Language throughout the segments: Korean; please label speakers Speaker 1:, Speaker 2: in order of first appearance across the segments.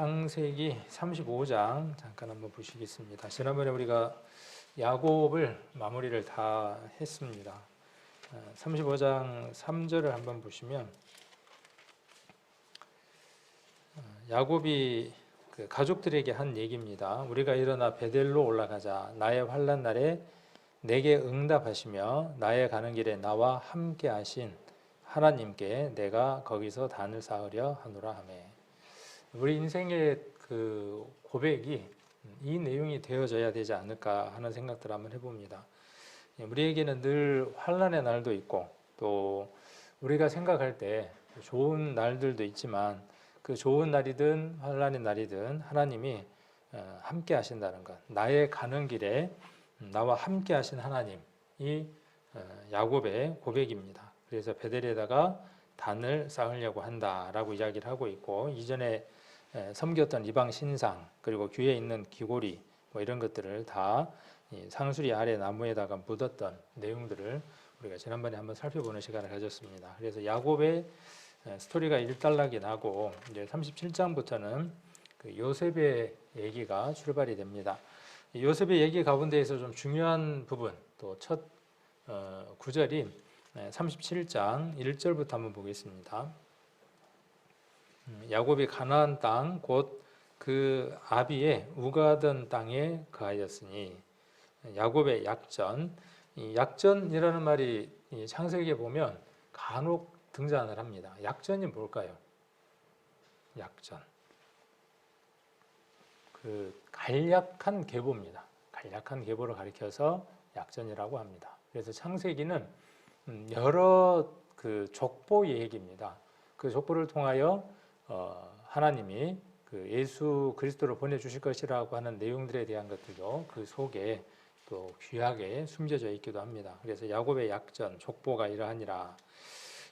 Speaker 1: 창세기 35장 잠깐 한번 보시겠습니다. 지난번에 우리가 야곱을 마무리를 다 했습니다. 35장 3절을 한번 보시면 야곱이 그 가족들에게 한 얘기입니다. 우리가 일어나 베델로 올라가자. 나의 환난 날에 내게 응답하시며 나의 가는 길에 나와 함께 하신 하나님께 내가 거기서 단을 쌓으려 하노라 하매. 우리 인생의 그 고백이 이 내용이 되어져야 되지 않을까 하는 생각들을 한번 해봅니다. 우리에게는 늘 환난의 날도 있고 또 우리가 생각할 때 좋은 날들도 있지만 그 좋은 날이든 환난의 날이든 하나님이 함께 하신다는 것, 나의 가는 길에 나와 함께 하신 하나님이 야곱의 고백입니다. 그래서 베델에다가 단을 쌓으려고 한다라고 이야기를 하고 있고, 이전에 섬겼던 이방 신상 그리고 귀에 있는 귀고리 뭐 이런 것들을 다 상수리 아래 나무에다가 묻었던 내용들을 우리가 지난번에 한번 살펴보는 시간을 가졌습니다. 그래서 야곱의 스토리가 일단락이 나고 이제 37장부터는 그 요셉의 얘기가 출발이 됩니다. 요셉의 얘기 가운데에서 좀 중요한 부분, 또 첫 구절이 37장 1절부터 한번 보겠습니다. 야곱이 가나안 땅 곧 그 아비의 우가던 땅에 거하였으니, 야곱의 약전, 이 약전이라는 말이 창세기에 보면 간혹 등장을 합니다. 약전이 뭘까요? 약전, 그 간략한 계보입니다. 간략한 계보를 가리켜서 약전이라고 합니다. 그래서 창세기는 여러 그 족보 얘기입니다. 그 족보를 통하여 하나님이 그 예수 그리스도를 보내주실 것이라고 하는 내용들에 대한 것들도 그 속에 또 귀하게 숨겨져 있기도 합니다. 그래서 야곱의 약전, 족보가 이러하니라.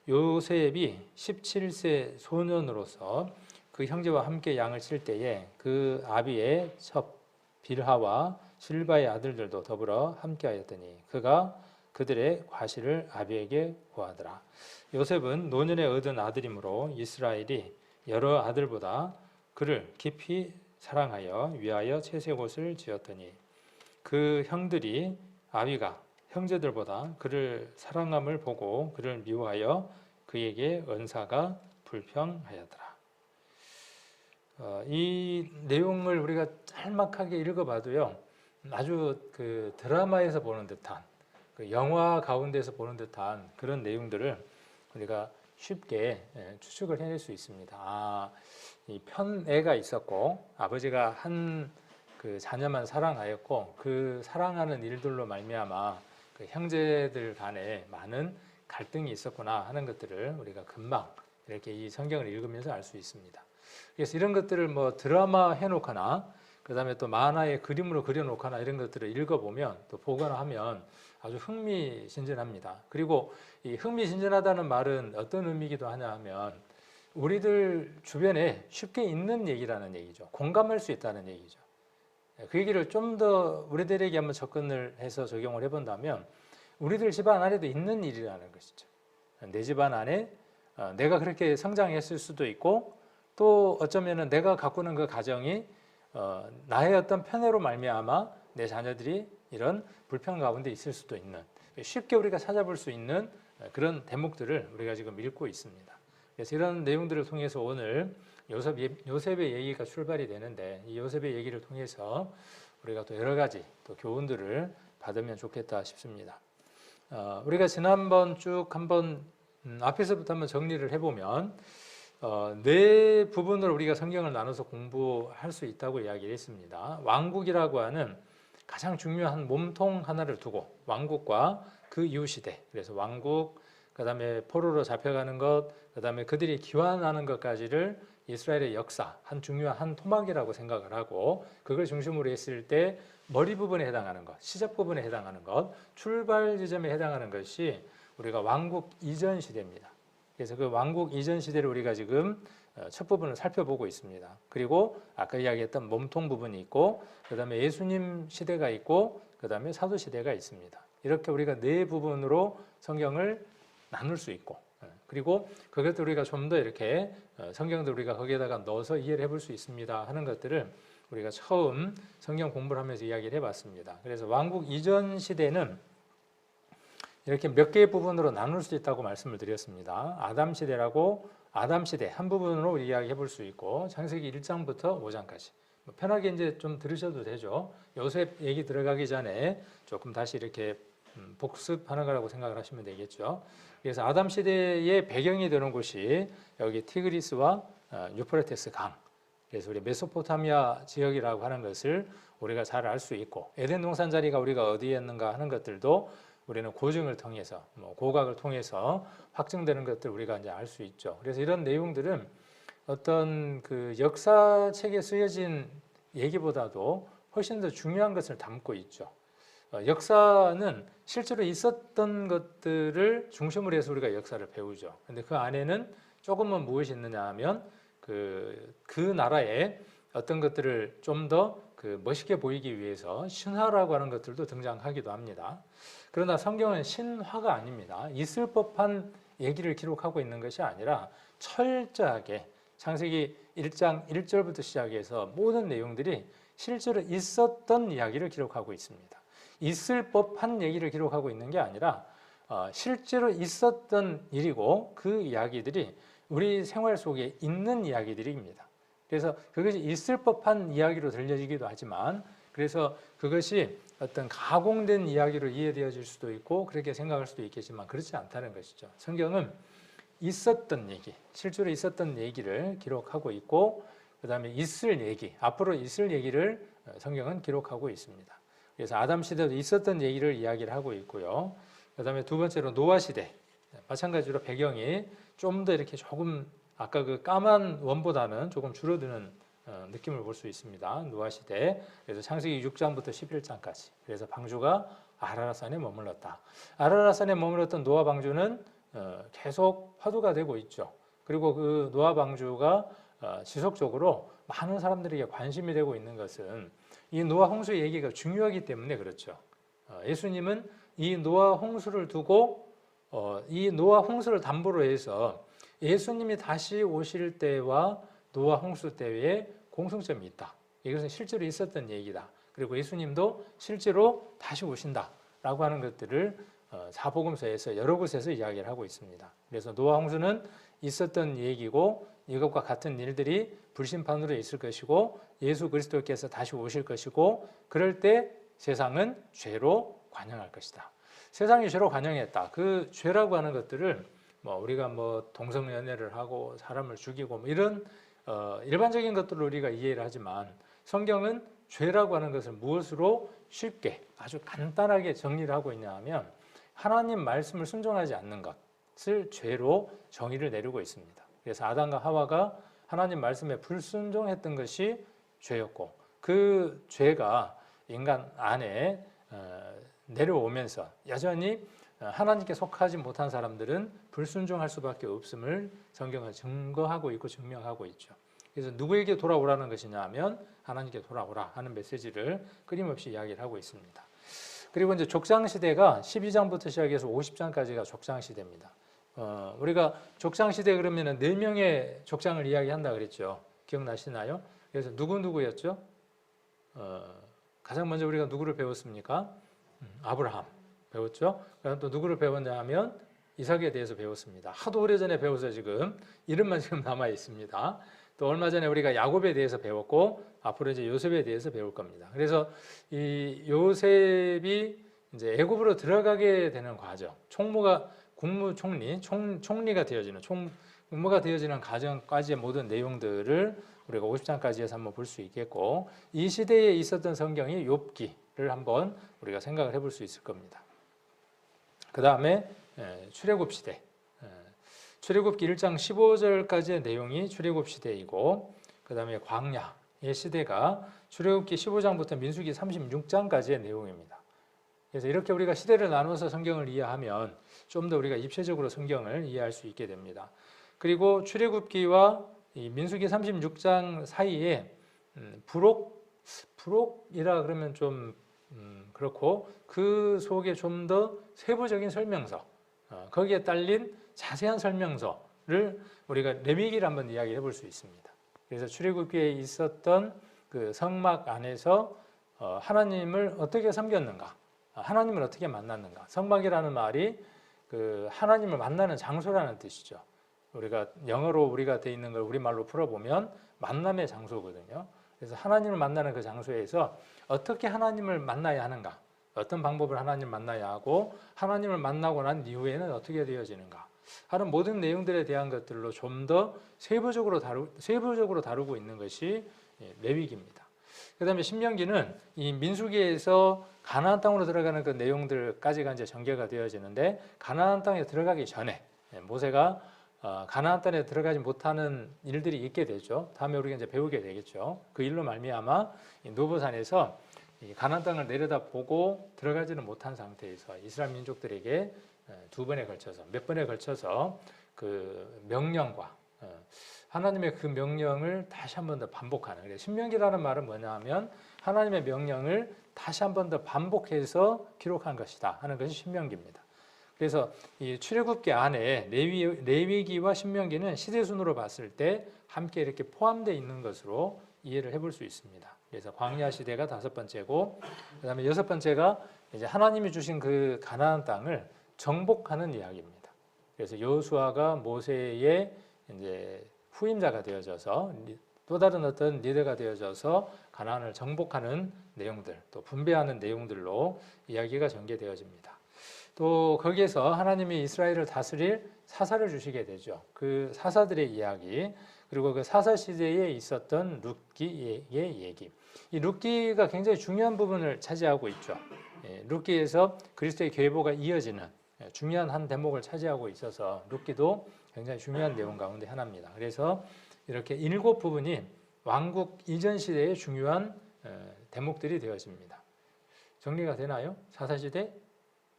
Speaker 1: 요셉이 17세 소년으로서 그 형제와 함께 양을 칠 때에 그 아비의 첩 빌하와 실바의 아들들도 더불어 함께하였더니 그가 그들의 과실을 아비에게 고하더라. 요셉은 노년에 얻은 아들이므로 이스라엘이 여러 아들보다 그를 깊이 사랑하여 위하여 채색옷을 지었더니 그 형들이 아비가 형제들보다 그를 사랑함을 보고 그를 미워하여 그에게 언사가 불평하였더라. 이 내용을 우리가 짤막하게 읽어봐도요, 아주 그 드라마에서 보는 듯한, 그 영화 가운데서 보는 듯한 그런 내용들을 우리가 쉽게 추측을 해낼 수 있습니다. 이 편애가 있었고 아버지가 한 그 자녀만 사랑하였고 그 사랑하는 일들로 말미암아 그 형제들 간에 많은 갈등이 있었구나 하는 것들을 우리가 금방 이렇게 이 성경을 읽으면서 알 수 있습니다. 그래서 이런 것들을 뭐 드라마 해놓거나 그 다음에 또 만화의 그림으로 그려놓거나 이런 것들을 읽어보면 또 보거나 하면 아주 흥미진진합니다. 그리고 이 흥미진진하다는 말은 어떤 의미이기도 하냐 하면 우리들 주변에 쉽게 있는 얘기라는 얘기죠. 공감할 수 있다는 얘기죠. 그 얘기를 좀 더 우리들에게 한번 접근을 해서 적용을 해본다면 우리들 집안 안에도 있는 일이라는 것이죠. 내 집안 안에 내가 그렇게 성장했을 수도 있고 또 어쩌면은 내가 가꾸는 그 가정이 나의 어떤 편애로 말미암아 내 자녀들이 이런 불평 가운데 있을 수도 있는, 쉽게 우리가 찾아볼 수 있는 그런 대목들을 우리가 지금 읽고 있습니다. 그래서 이런 내용들을 통해서 오늘 요셉의 얘기가 출발이 되는데, 이 요셉의 얘기를 통해서 우리가 또 여러 가지 또 교훈들을 받으면 좋겠다 싶습니다. 우리가 지난번 쭉 한번 앞에서부터 한번 정리를 해보면 네 부분으로 우리가 성경을 나눠서 공부할 수 있다고 이야기를 했습니다. 왕국이라고 하는 가장 중요한 몸통 하나를 두고, 왕국과 그 이후 시대, 그래서 왕국, 그 다음에 포로로 잡혀가는 것, 그 다음에 그들이 귀환하는 것까지를 이스라엘의 역사, 한 중요한 한 토막이라고 생각을 하고, 그걸 중심으로 했을 때 머리 부분에 해당하는 것, 시작 부분에 해당하는 것, 출발 지점에 해당하는 것이 우리가 왕국 이전 시대입니다. 그래서 그 왕국 이전 시대를 우리가 지금 첫 부분을 살펴보고 있습니다. 그리고 아까 이야기했던 몸통 부분이 있고, 그 다음에 예수님 시대가 있고, 그 다음에 사도 시대가 있습니다. 이렇게 우리가 네 부분으로 성경을 나눌 수 있고, 그리고 그것도 우리가 좀 더 이렇게 성경도 우리가 거기에다가 넣어서 이해를 해볼 수 있습니다 하는 것들을 우리가 처음 성경 공부를 하면서 이야기를 해봤습니다. 그래서 왕국 이전 시대는 이렇게 몇 개의 부분으로 나눌 수 있다고 말씀을 드렸습니다. 아담 시대라고 아담 시대 한 부분으로 이야기해 볼 수 있고 창세기 1장부터 5장까지 편하게 이제 좀 들으셔도 되죠. 요셉 얘기 들어가기 전에 조금 다시 이렇게 복습하는 거라고 생각을 하시면 되겠죠. 그래서 아담 시대의 배경이 되는 곳이 여기 티그리스와 유프라테스 강. 그래서 우리 메소포타미아 지역이라고 하는 것을 우리가 잘 알 수 있고 에덴 동산 자리가 우리가 어디였는가 하는 것들도 우리는 고증을 통해서 고각을 통해서 확증되는 것들 우리가 이제 알 수 있죠. 그래서 이런 내용들은 어떤 그 역사책에 쓰여진 얘기보다도 훨씬 더 중요한 것을 담고 있죠. 역사는 실제로 있었던 것들을 중심으로 해서 우리가 역사를 배우죠. 근데 그 안에는 조금은 무엇이 있느냐 하면 그 나라의 어떤 것들을 좀 더 멋있게 보이기 위해서 신화라고 하는 것들도 등장하기도 합니다. 그러나 성경은 신화가 아닙니다. 있을 법한 얘기를 기록하고 있는 것이 아니라 철저하게 창세기 1장 1절부터 시작해서 모든 내용들이 실제로 있었던 이야기를 기록하고 있습니다. 있을 법한 얘기를 기록하고 있는 게 아니라 실제로 있었던 일이고 그 이야기들이 우리 생활 속에 있는 이야기들입니다. 그래서 그것이 있을 법한 이야기로 들려지기도 하지만 그래서 그것이 어떤 가공된 이야기로 이해되어질 수도 있고 그렇게 생각할 수도 있겠지만 그렇지 않다는 것이죠. 성경은 있었던 얘기, 실제로 있었던 얘기를 기록하고 있고 그 다음에 있을 얘기, 앞으로 있을 얘기를 성경은 기록하고 있습니다. 그래서 아담 시대도 있었던 얘기를 이야기를 하고 있고요. 그 다음에 두 번째로 노아 시대, 마찬가지로 배경이 좀 더 이렇게 조금 아까 그 까만 원보다는 조금 줄어드는 느낌을 볼 수 있습니다. 노아 시대. 그래서 창세기 6장부터 11장까지. 그래서 방주가 아라랏산에 머물렀다. 아라랏산에 머물렀던 노아 방주는 계속 화두가 되고 있죠. 그리고 그 노아 방주가 지속적으로 많은 사람들에게 관심이 되고 있는 것은 이 노아 홍수 얘기가 중요하기 때문에 그렇죠. 예수님은 이 노아 홍수를 두고 이 노아 홍수를 담보로 해서 예수님이 다시 오실 때와 노아 홍수 때에 공통점이 있다. 이것은 실제로 있었던 얘기다. 그리고 예수님도 실제로 다시 오신다라고 하는 것들을 사복음서에서 여러 곳에서 이야기를 하고 있습니다. 그래서 노아 홍수는 있었던 얘기고 이것과 같은 일들이 불심판으로 있을 것이고 예수 그리스도께서 다시 오실 것이고 그럴 때 세상은 죄로 관영할 것이다. 세상이 죄로 관영했다. 그 죄라고 하는 것들을 우리가 동성연애를 하고 사람을 죽이고 이런 일반적인 것들을 우리가 이해를 하지만 성경은 죄라고 하는 것을 무엇으로 쉽게 아주 간단하게 정리를 하고 있냐 하면 하나님 말씀을 순종하지 않는 것을 죄로 정의를 내리고 있습니다. 그래서 아담과 하와가 하나님 말씀에 불순종했던 것이 죄였고 그 죄가 인간 안에 내려오면서 여전히 하나님께 속하지 못한 사람들은 불순종할 수밖에 없음을 성경은 증거하고 있고 증명하고 있죠. 그래서 누구에게 돌아오라는 것이냐 하면 하나님께 돌아오라 하는 메시지를 끊임없이 이야기를 하고 있습니다. 그리고 이제 족장시대가 12장부터 시작해서 50장까지가 족장시대입니다. 우리가 족장시대 그러면 4명의 족장을 이야기한다 그랬죠. 기억나시나요? 그래서 누구였죠? 가장 먼저 우리가 누구를 배웠습니까? 아브라함 배웠죠. 그다음 또 누구를 배웠냐 하면 이삭에 대해서 배웠습니다. 하도 오래전에 배워서 지금 이름만 지금 남아 있습니다. 또 얼마 전에 우리가 야곱에 대해서 배웠고 앞으로 이제 요셉에 대해서 배울 겁니다. 그래서 이 요셉이 이제 애굽으로 들어가게 되는 과정, 총리가 되어지는 국무가 되어지는 과정까지의 모든 내용들을 우리가 50장까지 해서 한번 볼 수 있겠고 이 시대에 있었던 성경이 욥기를 한번 우리가 생각을 해볼 수 있을 겁니다. 그 다음에 출애굽 시대, 출애굽기 1장 15절까지의 내용이 출애굽 시대이고 그 다음에 광야의 시대가 출애굽기 15장부터 민수기 36장까지의 내용입니다. 그래서 이렇게 우리가 시대를 나눠서 성경을 이해하면 좀 더 우리가 입체적으로 성경을 이해할 수 있게 됩니다. 그리고 출애굽기와 이 민수기 36장 사이에 부록이라 그러면 좀 그렇고 그 속에 좀 더 세부적인 설명서 거기에 딸린 자세한 설명서를 우리가 레위기를 한번 이야기해 볼 수 있습니다. 그래서 출애굽기에 있었던 그 성막 안에서 하나님을 어떻게 섬겼는가, 하나님을 어떻게 만났는가. 성막이라는 말이 그 하나님을 만나는 장소라는 뜻이죠. 우리가 영어로 우리가 돼 있는 걸 우리말로 풀어보면 만남의 장소거든요. 그래서 하나님을 만나는 그 장소에서 어떻게 하나님을 만나야 하는가, 어떤 방법을 하나님을 만나야 하고 하나님을 만나고 난 이후에는 어떻게 되어지는가 하는 모든 내용들에 대한 것들로 좀 더 세부적으로 다루고 있는 것이 레위기입니다. 그다음에 신명기는 이 민수기에서 가나안 땅으로 들어가는 그 내용들까지가 이제 전개가 되어지는데, 가나안 땅에 들어가기 전에 모세가 가나안 땅에 들어가지 못하는 일들이 있게 되죠. 다음에 우리가 이제 배우게 되겠죠. 그 일로 말미암아 노보산에서 이 가나안 땅을 내려다보고 들어가지는 못한 상태에서 이스라엘 민족들에게 몇 번에 걸쳐서 그 명령과 하나님의 그 명령을 다시 한 번 더 반복하는. 그래서 신명기라는 말은 뭐냐 하면 하나님의 명령을 다시 한 번 더 반복해서 기록한 것이다 하는 것이 신명기입니다. 그래서 이 출애굽기 안에 레위기와 신명기는 시대순으로 봤을 때 함께 이렇게 포함되어 있는 것으로 이해를 해볼 수 있습니다. 그래서 광야 시대가 5번째고, 그다음에 6번째가 이제 하나님이 주신 그 가나안 땅을 정복하는 이야기입니다. 그래서 여호수아가 모세의 이제 후임자가 되어져서 또 다른 어떤 리더가 되어져서 가나안을 정복하는 내용들, 또 분배하는 내용들로 이야기가 전개되어집니다. 또 거기에서 하나님이 이스라엘을 다스릴 사사를 주시게 되죠. 그 사사들의 이야기, 그리고 그 사사 시대에 있었던 룻기의 얘기. 이 룻기가 굉장히 중요한 부분을 차지하고 있죠. 룻기에서 그리스도의 계보가 이어지는 중요한 한 대목을 차지하고 있어서 룻기도 굉장히 중요한 내용 가운데 하나입니다. 그래서 이렇게 7부분이 왕국 이전 시대의 중요한 대목들이 되어집니다. 정리가 되나요? 사사시대,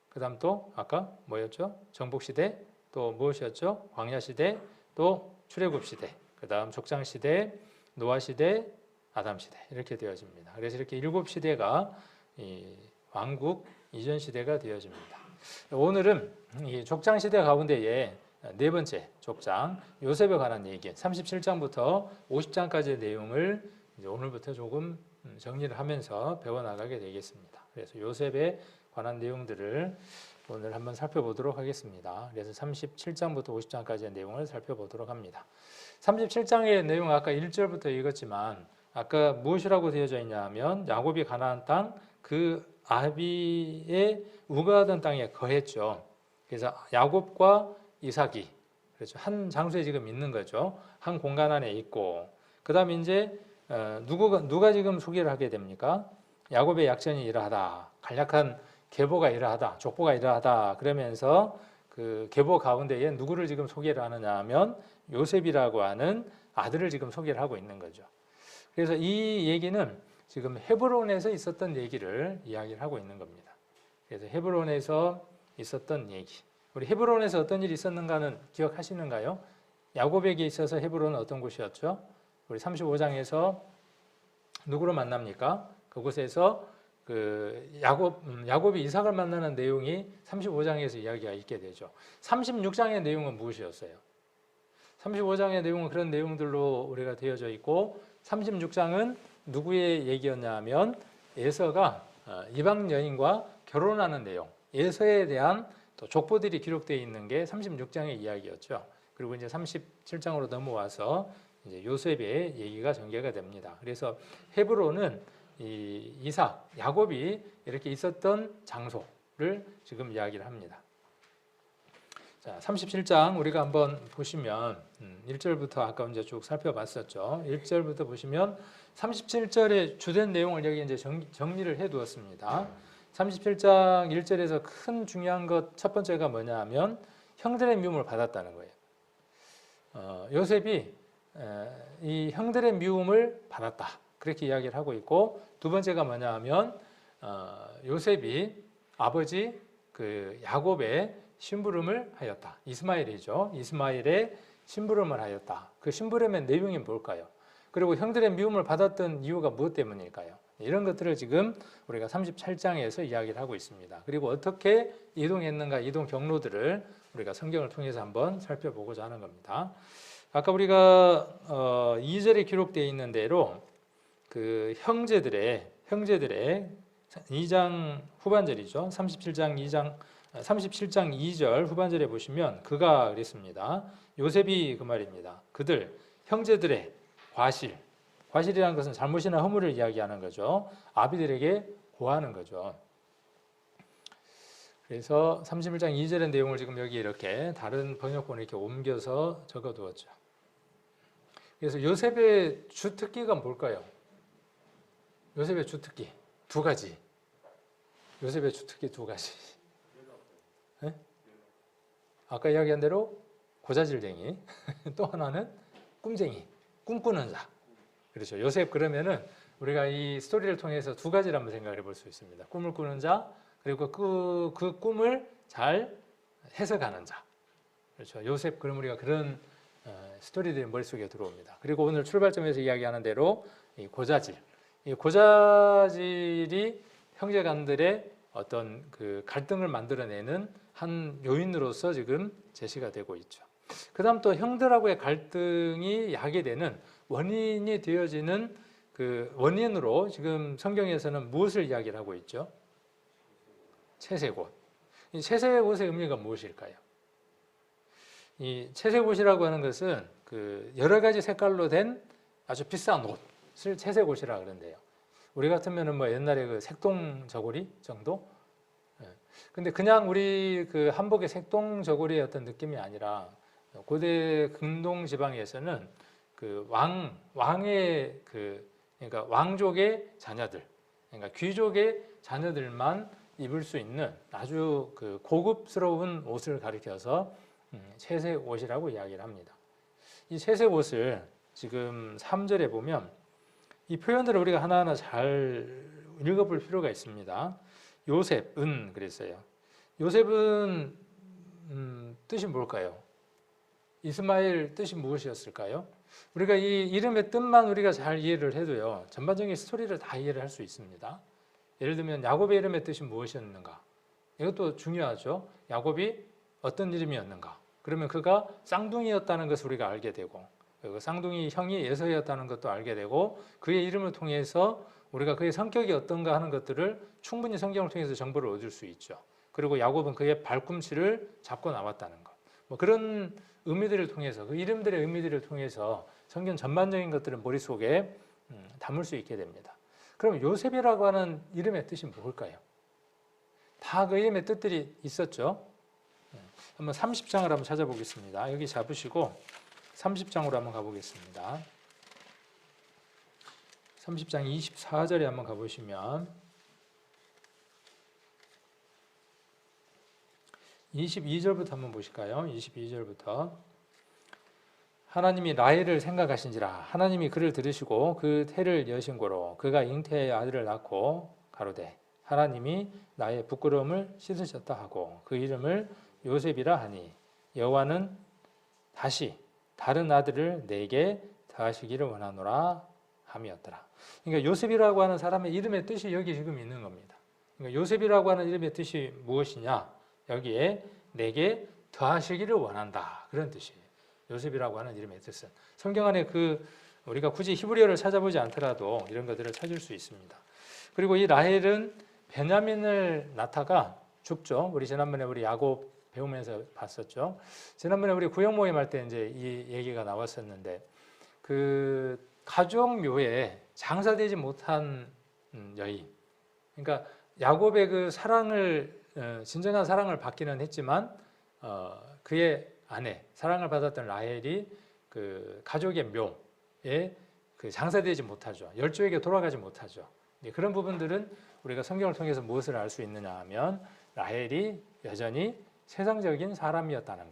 Speaker 1: 그 다음 또 아까 뭐였죠? 정복시대, 또 무엇이었죠? 광야시대, 또 출애굽시대, 그 다음 족장시대, 노아시대, 아담시대 이렇게 되어집니다. 그래서 이렇게 7시대가 이 왕국 이전 시대가 되어집니다. 오늘은 이 족장시대 가운데에 4번째 족장 요셉에 관한 얘기 37장부터 50장까지의 내용을 이제 오늘부터 조금 정리를 하면서 배워나가게 되겠습니다. 그래서 요셉에 관한 내용들을 오늘 한번 살펴보도록 하겠습니다. 그래서 37장부터 50장까지의 내용을 살펴보도록 합니다. 37장의 내용 아까 1절부터 읽었지만 아까 무엇이라고 되어져 있냐 하면 야곱이 가나안 땅 그 아비의 우거하던 땅에 거했죠. 그래서 야곱과 이삭이 그렇죠. 한 장소에 지금 있는 거죠. 한 공간 안에 있고, 그 다음에 이제 누가 지금 소개를 하게 됩니까? 야곱의 약전이 이러하다, 간략한 계보가 이러하다, 족보가 이러하다 그러면서 그 계보 가운데에 누구를 지금 소개를 하느냐 하면 요셉이라고 하는 아들을 지금 소개를 하고 있는 거죠. 그래서 이 얘기는 지금 헤브론에서 있었던 얘기를 이야기를 하고 있는 겁니다. 그래서 헤브론에서 있었던 얘기. 우리 헤브론에서 어떤 일이 있었는가는 기억하시는가요? 야곱에게 있어서 헤브론은 어떤 곳이었죠? 우리 35장에서 누구를 만납니까? 그곳에서 그 야곱이 이삭을 만나는 내용이 35장에서 이야기가 있게 되죠. 36장의 내용은 무엇이었어요? 35장의 내용은 그런 내용들로 우리가 되어져 있고, 36장은 누구의 얘기였냐 하면 에서가 이방 여인과 결혼하는 내용, 에서에 대한 또 족보들이 기록되어 있는 게 36장의 이야기였죠. 그리고 이제 37장으로 넘어와서 이제 요셉의 얘기가 전개가 됩니다. 그래서 헤브론은 이 이삭, 야곱이 이렇게 있었던 장소를 지금 이야기를 합니다. 자, 37장 우리가 한번 보시면 1절부터 아까 이제 쭉 살펴봤었죠. 1절부터 보시면 37절의 주된 내용을 여기 이제 정리를 해 두었습니다. 37장 1절에서 큰 중요한 것 첫 번째가 뭐냐 하면 형들의 미움을 받았다는 거예요. 요셉이 이 형들의 미움을 받았다, 그렇게 이야기를 하고 있고, 두 번째가 뭐냐 하면 요셉이 아버지 그 야곱의 심부름을 하였다. 이스마엘이죠. 이스마엘의 심부름을 하였다. 그 심부름의 내용이 뭘까요? 그리고 형들의 미움을 받았던 이유가 무엇 때문일까요? 이런 것들을 지금 우리가 37장에서 이야기를 하고 있습니다. 그리고 어떻게 이동했는가, 이동 경로들을 우리가 성경을 통해서 한번 살펴보고자 하는 겁니다. 아까 우리가 2절에 기록되어 있는 대로 그 형제들의 2장 후반절이죠. 37장 2절 후반절에 보시면 그가 그랬습니다. 요셉이 그 말입니다. 그들 형제들의 과실이라는 것은 잘못이나 허물을 이야기하는 거죠. 아비들에게 고하는 거죠. 그래서 31장 2절의 내용을 지금 여기 이렇게 다른 번역본에 이렇게 옮겨서 적어두었죠. 그래서 요셉의 주특기가 뭘까요? 요셉의 주특기 두 가지. 요셉의 주특기 두 가지. 네? 아까 이야기한 대로 고자질쟁이, 또 하나는 꿈쟁이, 꿈꾸는 자. 그렇죠. 요셉 그러면은 우리가 이 스토리를 통해서 두 가지를 한번 생각해 볼 수 있습니다. 꿈을 꾸는 자, 그리고 그 꿈을 잘 해석하는 자. 그렇죠. 요셉 그럼 우리가 그런 스토리들이 머릿속에 들어옵니다. 그리고 오늘 출발점에서 이야기하는 대로 이 고자질이 형제간들의 어떤 그 갈등을 만들어내는 한 요인으로서 지금 제시가 되고 있죠. 그 다음 또 형들하고의 갈등이 야기되는 원인이 되어지는 그 원인으로 지금 성경에서는 무엇을 이야기를 하고 있죠? 채색옷. 이 채색옷의 의미가 무엇일까요? 이 채색옷이라고 하는 것은 그 여러 가지 색깔로 된 아주 비싼 옷을 채색옷이라 그러는데요. 우리 같으면은 뭐 옛날에 그 색동 저고리 정도? 근데 그냥 우리 그 한복의 색동 저고리의 어떤 느낌이 아니라 고대 근동 지방에서는 그 왕의 그러니까 왕족의 자녀들, 그러니까 귀족의 자녀들만 입을 수 있는 아주 그 고급스러운 옷을 가리켜서 채색 옷이라고 이야기를 합니다. 이 채색 옷을 지금 3절에 보면 이 표현들을 우리가 하나하나 잘 읽어볼 필요가 있습니다. 요셉은 그랬어요. 요셉은 뜻이 뭘까요? 이스마엘 뜻이 무엇이었을까요? 우리가 이 이름의 뜻만 우리가 잘 이해를 해도요, 전반적인 스토리를 다 이해를 할 수 있습니다. 예를 들면 야곱의 이름의 뜻이 무엇이었는가? 이것도 중요하죠. 야곱이 어떤 이름이었는가? 그러면 그가 쌍둥이였다는 것을 우리가 알게 되고, 그리고 쌍둥이 형이 에서였다는 것도 알게 되고, 그의 이름을 통해서 우리가 그의 성격이 어떤가 하는 것들을 충분히 성경을 통해서 정보를 얻을 수 있죠. 그리고 야곱은 그의 발꿈치를 잡고 나왔다는 것. 뭐 그런 의미들을 통해서, 그 이름들의 의미들을 통해서 성경 전반적인 것들을 머릿속에 담을 수 있게 됩니다. 그럼 요셉이라고 하는 이름의 뜻이 뭘까요? 다 그 이름의 뜻들이 있었죠. 한번 30장을 한번 찾아보겠습니다. 여기 잡으시고 30장으로 한번 가보겠습니다. 30장 24절에 한번 가보시면 22절부터 한번 보실까요? 22절부터 하나님이 라헬을 생각하신지라 하나님이 그를 들으시고 그 태를 여신 고로 그가 잉태하여 아들을 낳고 가로되 하나님이 나의 부끄러움을 씻으셨다 하고 그 이름을 요셉이라 하니 여호와는 다시 다른 아들을 내게 더하시기를 원하노라 함이었더라. 그러니까 요셉이라고 하는 사람의 이름의 뜻이 여기 지금 있는 겁니다. 그러니까 요셉이라고 하는 이름의 뜻이 무엇이냐? 여기에 내게 더하시기를 원한다. 그런 뜻이에요. 요셉이라고 하는 이름의 뜻은 성경 안에 우리가 굳이 히브리어를 찾아보지 않더라도 이런 것들을 찾을 수 있습니다. 그리고 이 라헬은 베냐민을 낳다가 죽죠. 우리 지난번에 우리 야곱 배우면서 봤었죠. 지난번에 우리 구역 모임 할 때 이제 이 얘기가 나왔었는데 그 가족 묘에 장사되지 못한 여인. 그러니까 야곱의 그 사랑을 진정한 사랑을 받기는 했지만 그의 아내, 사랑을 받았던 라헬이 그 가족의 묘에 그 장사되지 못하죠. 열조에게 돌아가지 못하죠. 그런 부분들은 우리가 성경을 통해서 무엇을 알 수 있느냐 하면 라헬이 여전히 세상적인 사람이었다는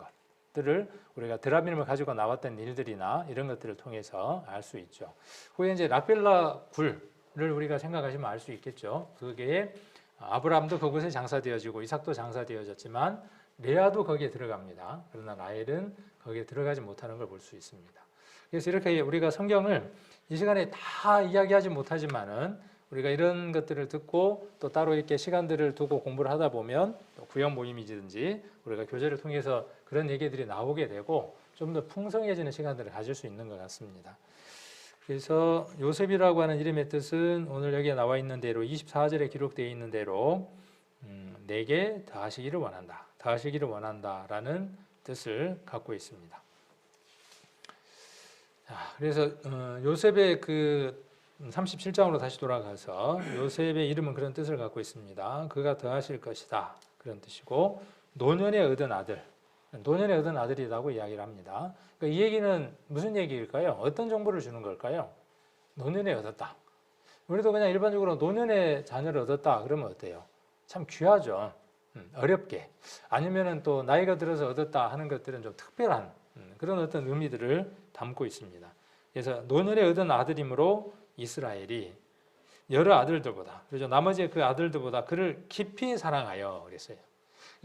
Speaker 1: 것들을 우리가 드라빔을 가지고 나왔던 일들이나 이런 것들을 통해서 알 수 있죠. 후에 이제 락벨라 굴을 우리가 생각하시면 알 수 있겠죠. 그게 아브라함도 그곳에 장사되어지고 이삭도 장사되어졌지만 레아도 거기에 들어갑니다. 그러나 라헬은 거기에 들어가지 못하는 걸 볼 수 있습니다. 그래서 이렇게 우리가 성경을 이 시간에 다 이야기하지 못하지만은 우리가 이런 것들을 듣고 또 따로 이렇게 시간들을 두고 공부를 하다 보면 구역 모임이든지 우리가 교재를 통해서 그런 얘기들이 나오게 되고 좀 더 풍성해지는 시간들을 가질 수 있는 것 같습니다. 그래서 요셉이라고 하는 이름의 뜻은 오늘 여기에 나와 있는 대로 24절에 기록되어 있는 대로 내게 더하시기를 원한다. 더하시기를 원한다라는 뜻을 갖고 있습니다. 그래서 요셉의 그 37장으로 다시 돌아가서 요셉의 이름은 그런 뜻을 갖고 있습니다. 그가 더하실 것이다. 그런 뜻이고 노년에 얻은 아들. 노년에 얻은 아들이라고 이야기를 합니다. 그러니까 이 얘기는 무슨 얘기일까요? 어떤 정보를 주는 걸까요? 노년에 얻었다. 우리도 그냥 일반적으로 노년에 자녀를 얻었다 그러면 어때요? 참 귀하죠. 어렵게. 아니면은 또 나이가 들어서 얻었다 하는 것들은 좀 특별한 그런 어떤 의미들을 담고 있습니다. 그래서 노년에 얻은 아들이므로 이스라엘이 여러 아들들보다, 그렇죠? 나머지 그 아들들보다 그를 깊이 사랑하여 그랬어요.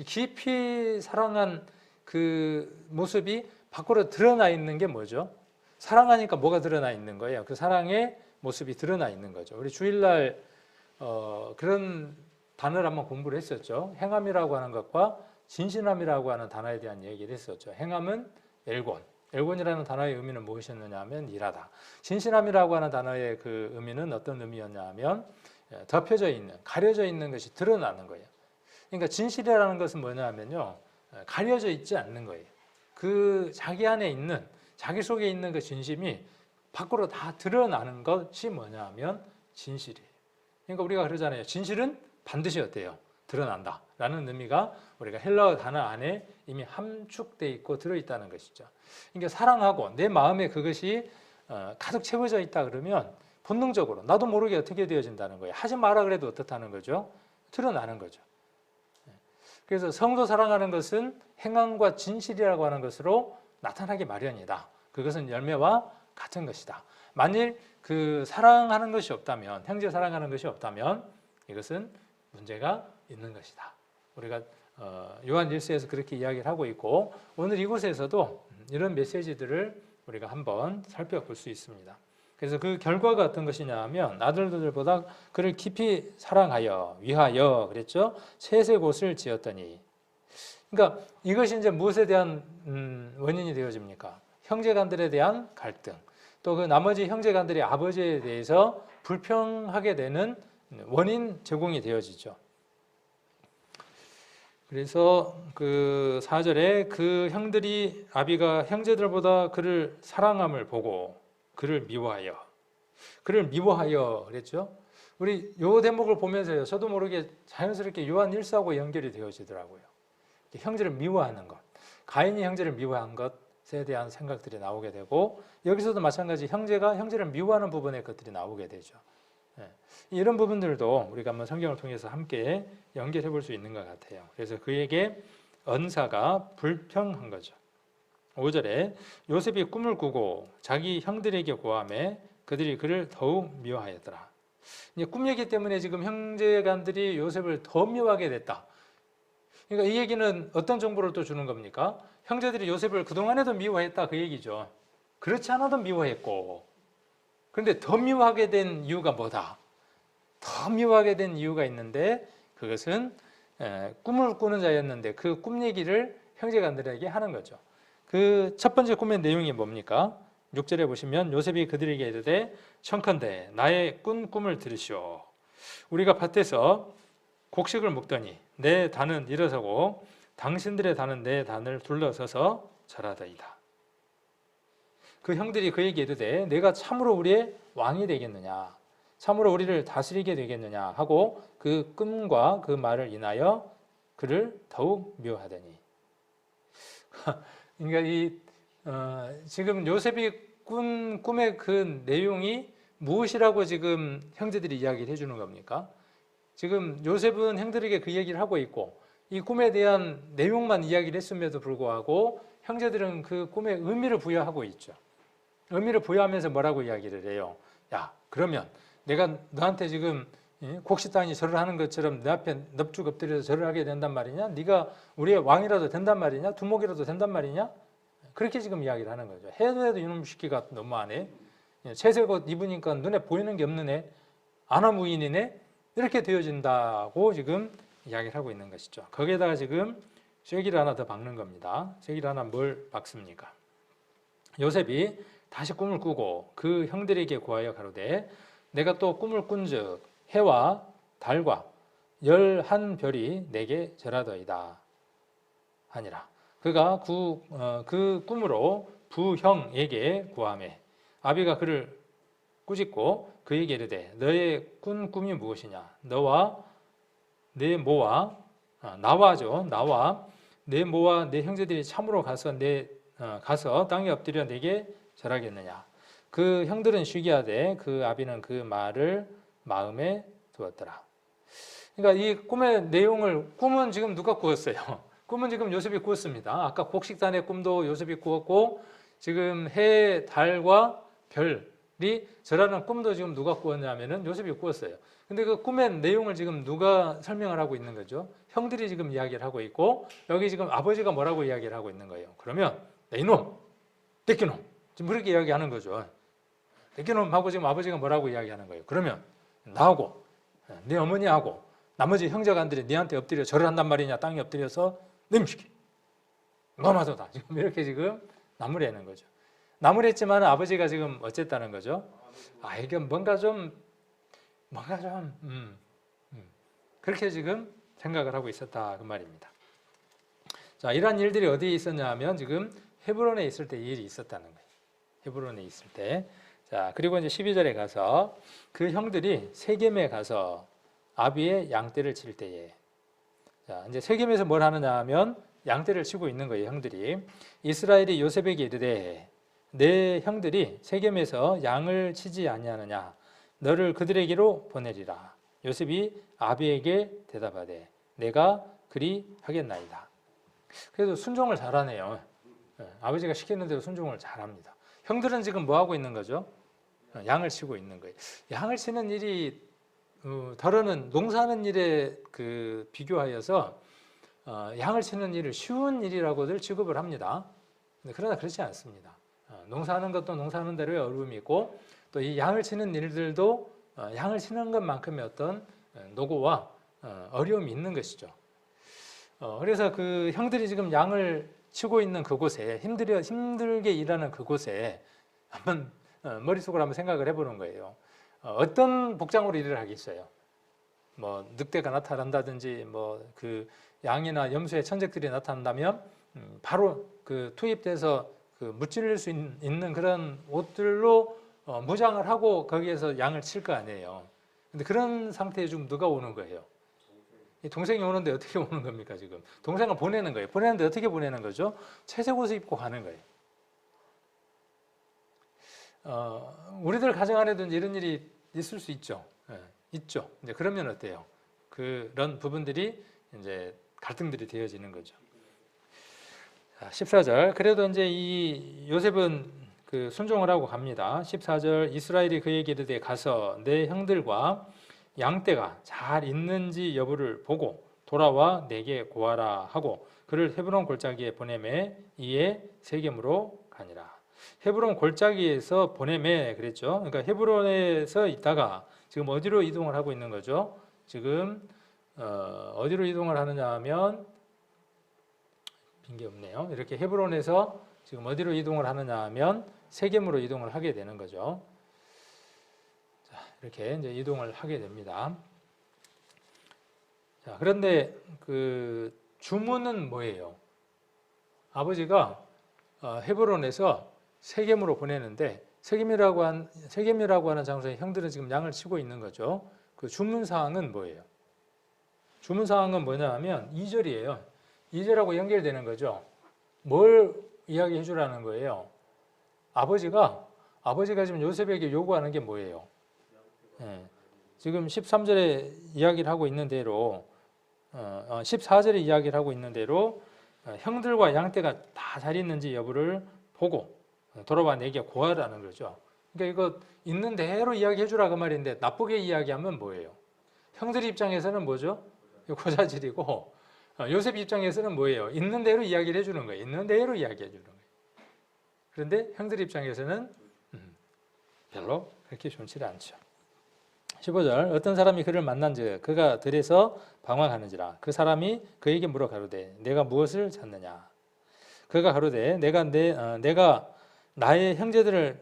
Speaker 1: 깊이 사랑한 그 모습이 밖으로 드러나 있는 게 뭐죠? 사랑하니까 뭐가 드러나 있는 거예요? 그 사랑의 모습이 드러나 있는 거죠. 우리 주일날 그런 단어를 한번 공부를 했었죠. 행함이라고 하는 것과 진실함이라고 하는 단어에 대한 얘기를 했었죠. 행함은 엘곤. 엘곤이라는 단어의 의미는 무엇이었느냐 하면 일하다. 진실함이라고 하는 단어의 그 의미는 어떤 의미였냐 하면 덮여져 있는, 가려져 있는 것이 드러나는 거예요. 그러니까 진실이라는 것은 뭐냐 하면요. 가려져 있지 않는 거예요. 그 자기 안에 있는, 자기 속에 있는 그 진심이 밖으로 다 드러나는 것이 뭐냐 하면 진실이에요. 그러니까 우리가 그러잖아요. 진실은 반드시 어때요? 드러난다 라는 의미가 우리가 헬라어 단어 안에 이미 함축되어 있고 들어있다는 것이죠. 그러니까 사랑하고 내 마음에 그것이 가득 채워져 있다 그러면 본능적으로 나도 모르게 어떻게 되어진다는 거예요. 하지 마라 그래도 어떻다는 거죠? 드러나는 거죠. 그래서 성도 사랑하는 것은 행함과 진실이라고 하는 것으로 나타나기 마련이다. 그것은 열매와 같은 것이다. 만일 그 사랑하는 것이 없다면, 형제 사랑하는 것이 없다면 이것은 문제가 있는 것이다. 우리가 요한 1서에서 그렇게 이야기를 하고 있고 오늘 이곳에서도 이런 메시지들을 우리가 한번 살펴볼 수 있습니다. 그래서 그 결과가 어떤 것이냐 하면 아들들보다 그를 깊이 사랑하여 위하여 그랬죠. 셋의 곳을 지었더니 그러니까 이것이 이제 무엇에 대한 원인이 되어집니까? 형제간들에 대한 갈등 또 그 나머지 형제간들의 아버지에 대해서 불평하게 되는 원인 제공이 되어지죠. 그래서 그 4절에 그 형들이 아비가 형제들보다 그를 사랑함을 보고 그를 미워하여 그랬죠. 우리 요 대목을 보면서요. 저도 모르게 자연스럽게 요한 1서하고 연결이 되어지더라고요. 형제를 미워하는 것. 가인이 형제를 미워한 것에 대한 생각들이 나오게 되고 여기서도 마찬가지 형제가 형제를 미워하는 부분의 것들이 나오게 되죠. 이런 부분들도 우리가 한번 성경을 통해서 함께 연결해 볼 수 있는 것 같아요. 그래서 그에게 언사가 불평한 거죠. 5절에 요셉이 꿈을 꾸고 자기 형들에게 고하매 그들이 그를 더욱 미워하였더라. 이제 꿈 얘기 때문에 지금 형제간들이 요셉을 더 미워하게 됐다. 그러니까 이 얘기는 어떤 정보를 또 주는 겁니까? 형제들이 요셉을 그동안에도 미워했다 그 얘기죠. 그렇지 않아도 미워했고 그런데 더 미워하게 된 이유가 뭐다? 더 미워하게 된 이유가 있는데 그것은 꿈을 꾸는 자였는데 그 꿈 얘기를 형제간들에게 하는 거죠. 그 첫 번째 꿈의 내용이 뭡니까? 6절에 보시면 요셉이 그들에게 이르되 청컨대 나의 꾼 꿈을 들으시오. 우리가 밭에서 곡식을 묵더니 내 단은 일어서고 당신들의 단은 내 단을 둘러서서 절하더이다. 그 형들이 그에게 이르되 내가 참으로 우리의 왕이 되겠느냐 참으로 우리를 다스리게 되겠느냐 하고 그 꿈과 그 말을 인하여 그를 더욱 미워하더니 그러니까 지금 요셉이 꾼 꿈의 그 내용이 무엇이라고 지금 형제들이 이야기를 해주는 겁니까? 지금 요셉은 형들에게 그 얘기를 하고 있고 이 꿈에 대한 내용만 이야기를 했음에도 불구하고 형제들은 그 꿈에 의미를 부여하고 있죠. 의미를 부여하면서 뭐라고 이야기를 해요? 야, 그러면 내가 너한테 지금 곡식단이 절을 하는 것처럼 내 앞에 넙죽 엎드려서 절을 하게 된단 말이냐? 네가 우리의 왕이라도 된단 말이냐? 두목이라도 된단 말이냐? 그렇게 지금 이야기를 하는 거죠. 해도 이놈 시키가 너무하네. 채색 옷 입으니까 눈에 보이는 게 없는 애. 아나무인이네 이렇게 되어진다고 지금 이야기를 하고 있는 것이죠. 거기에다가 지금 쐐기를 하나 더 박는 겁니다. 쐐기를 하나 뭘 박습니까? 요셉이 다시 꿈을 꾸고 그 형들에게 구하여 가로되 내가 또 꿈을 꾼즉 해와 달과 11별이 내게 절하더이다 하니라. 그가 그 꿈으로 부형에게 구하매 아비가 그를 꾸짖고 그에게 이르되 너의 꾼 꿈이 무엇이냐? 너와 내 모와 나와 내 모와 내 형제들이 참으로 가서 땅에 엎드려 내게 절하겠느냐? 그 형들은 쉬기하되 그 아비는 그 말을 마음에 두었더라. 그러니까 이 꿈의 내용을 꿈은 지금 누가 꾸었어요? 꿈은 지금 요셉이 꾸었습니다. 아까 곡식단의 꿈도 요셉이 꾸었고 지금 해, 달과 별이 절하는 꿈도 지금 누가 꾸었냐면은 요셉이 꾸었어요. 근데 그 꿈의 내용을 지금 누가 설명을 하고 있는 거죠? 형들이 지금 이야기를 하고 있고 여기 지금 아버지가 뭐라고 이야기를 하고 있는 거예요. 그러면 이놈, 떼끼놈 지금 그렇게 이야기하는 거죠. 떼끼놈하고 지금 아버지가 뭐라고 이야기하는 거예요. 그러면 나하고 네 어머니하고 나머지 형제간들이 네한테 엎드려 절을 한단 말이냐? 땅에 엎드려서 nim시키 너마저다 지금 이렇게 지금 나무래는 거죠. 나무랬지만 아버지가 지금 어쨌다는 거죠. 이게 뭔가 좀 그렇게 지금 생각을 하고 있었다 그 말입니다. 자, 이러한 일들이 어디에 있었냐 하면 지금 헤브론에 있을 때 이 일이 있었다는 거예요. 헤브론에 있을 때. 자, 그리고 이제 12절에 가서 그 형들이 세겜에 가서 아비의 양떼를 칠 때에 자, 이제 세겜에서 뭘 하느냐 하면 양떼를 치고 있는 거예요, 형들이. 이스라엘이 요셉에게 이르되 내 형들이 세겜에서 양을 치지 아니하느냐 너를 그들에게로 보내리라. 요셉이 아비에게 대답하되 내가 그리 하겠나이다. 그래도 순종을 잘하네요. 아버지가 시키는 대로 순종을 잘합니다. 형들은 지금 뭐 하고 있는 거죠? 양을 치고 있는 거예요. 양을 치는 일이 더러는 농사하는 일에 비교하여서 양을 치는 일을 쉬운 일이라고들 취급을 합니다. 그러나 그렇지 않습니다. 농사하는 것도 농사하는 대로의 어려움이 있고 또 이 양을 치는 일들도 양을 치는 것만큼의 어떤 노고와 어려움이 있는 것이죠. 그래서 그 형들이 지금 양을 치고 있는 그곳에 힘들게 일하는 그곳에 한번 머릿속으로 한번 생각을 해보는 거예요. 어떤 복장으로 일을 하겠어요? 뭐 늑대가 나타난다든지 뭐 그 양이나 염소의 천적들이 나타난다면 바로 투입돼서 무찔릴 수 있는 그런 옷들로 무장을 하고 거기에서 양을 칠 거 아니에요. 근데 그런 상태에 지금 누가 오는 거예요? 동생이 오는데 어떻게 오는 겁니까 지금? 동생을 보내는 거예요. 보내는데 어떻게 보내는 거죠? 채색 옷을 입고 가는 거예요. 우리들 가정 안에도 이런 일이 있을 수 있죠. 있죠. 이제 그러면 어때요? 그런 부분들이 이제 갈등들이 되어지는 거죠. 14절. 그래도 이제 이 요셉은 순종을 하고 갑니다. 14절. 이스라엘이 그에게 이르되 가서 내 형들과 양떼가 잘 있는지 여부를 보고 돌아와 내게 고하라 하고 그를 헤브론 골짜기에 보내매 이에 세겜으로 가니라. 헤브론 골짜기에서 보내매 그랬죠. 그러니까 헤브론에서 있다가 지금 어디로 이동을 하고 있는 거죠? 지금 어디로 이동을 하느냐 하면 빈게 없네요. 이렇게 헤브론에서 지금 어디로 이동을 하느냐 하면 세겜으로 이동을 하게 되는 거죠. 자, 이렇게 이제 이동을 하게 됩니다. 자, 그런데 주문은 뭐예요? 아버지가 헤브론에서 세겜으로 보내는데 세겜이라고 하는 장소에 형들은 지금 양을 치고 있는 거죠. 그 주문 사항은 뭐예요? 주문 사항은 뭐냐 하면 2절이에요. 2절하고 연결되는 거죠. 뭘 이야기해 주라는 거예요? 아버지가 지금 요셉에게 요구하는 게 뭐예요? 지금 13절에 이야기를 하고 있는 대로 14절에 이야기를 하고 있는 대로 형들과 양떼가 다 잘 있는지 여부를 보고 돌아와 내게 고하라는 거죠. 그러니까 이거 있는 대로 이야기해 주라 그 말인데 나쁘게 이야기하면 뭐예요? 형들 입장에서는 뭐죠? 고자질이고 요셉 입장에서는 뭐예요? 있는 대로 이야기를 해주는 거예요. 있는 대로 이야기해 주는 거예요. 그런데 형들 입장에서는 별로 그렇게 좋지는 않죠. 15절 어떤 사람이 그를 만난즉 그가 들에서 방황하는지라 그 사람이 그에게 물어 가로되 내가 무엇을 찾느냐 그가 가로되 내가 나의 형제들을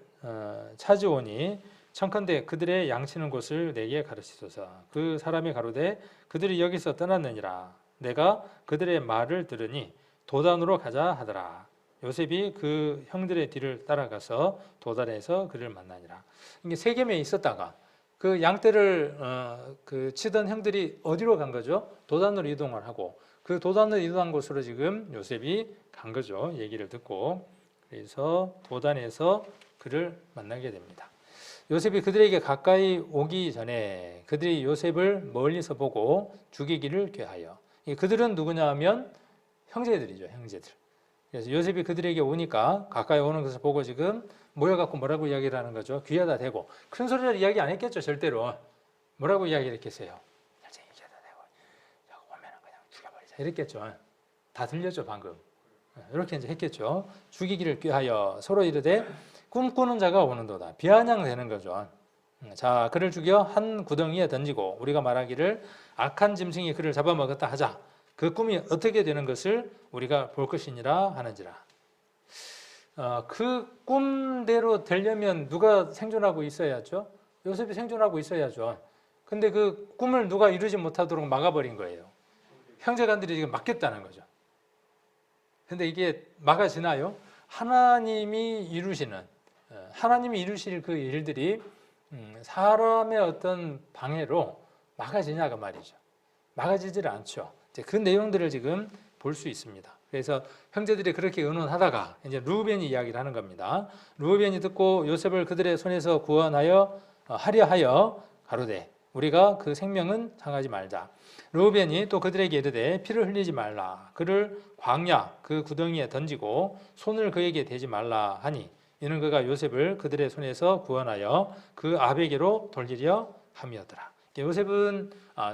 Speaker 1: 찾으오니 청컨대 그들의 양치는 곳을 내게 가르치소서. 그 사람이 가로되 그들이 여기서 떠났느니라. 내가 그들의 말을 들으니 도단으로 가자 하더라. 요셉이 그 형들의 뒤를 따라가서 도단에서 그를 만나니라. 이게 세겜에 있었다가 그 양떼를 그 치던 형들이 어디로 간 거죠? 도단으로 이동을 하고 그 도단으로 이동한 곳으로 지금 요셉이 간 거죠. 얘기를 듣고 그래서 도단에서 그를 만나게 됩니다. 요셉이 그들에게 가까이 오기 전에 그들이 요셉을 멀리서 보고 죽이기를 꾀하여 그들은 누구냐 하면 형제들이죠. 형제들. 그래서 요셉이 그들에게 오니까 가까이 오는 것을 보고 지금 모여갖고 뭐라고 이야기를 하는 거죠? 귀하다 대고 큰 소리로 이야기 안 했겠죠. 절대로. 뭐라고 이야기를 했겠어요? 잘생이 귀하다 대고 오면은 그냥 죽여버리자 이랬겠죠. 다 들렸죠 방금. 이렇게 이제 했겠죠. 죽이기를 꾀하여 서로 이르되 꿈꾸는 자가 오는도다. 비아냥되는 거죠. 자, 그를 죽여 한 구덩이에 던지고 우리가 말하기를 악한 짐승이 그를 잡아먹었다 하자. 그 꿈이 어떻게 되는 것을 우리가 볼 것이니라 하는지라. 그 꿈대로 되려면 누가 생존하고 있어야죠? 요셉이 생존하고 있어야죠. 근데 그 꿈을 누가 이루지 못하도록 막아버린 거예요. 형제간들이 지금 막겠다는 거죠. 근데 이게 막아지나요? 하나님이 이루실 그 일들이 사람의 어떤 방해로 막아지냐 그 말이죠. 막아지질 않죠. 이제 그 내용들을 지금 볼 수 있습니다. 그래서 형제들이 그렇게 의논하다가 이제 르우벤이 이야기를 하는 겁니다. 르우벤이 듣고 요셉을 그들의 손에서 구원하여 하려 하여 가로되 우리가 그 생명은 상하지 말자. 르우벤이 또 그들에게 이르되 피를 흘리지 말라. 그를 광야 그 구덩이에 던지고 손을 그에게 대지 말라 하니 이는 그가 요셉을 그들의 손에서 구원하여 그 아베게로 돌리려 함이었더라. 요셉은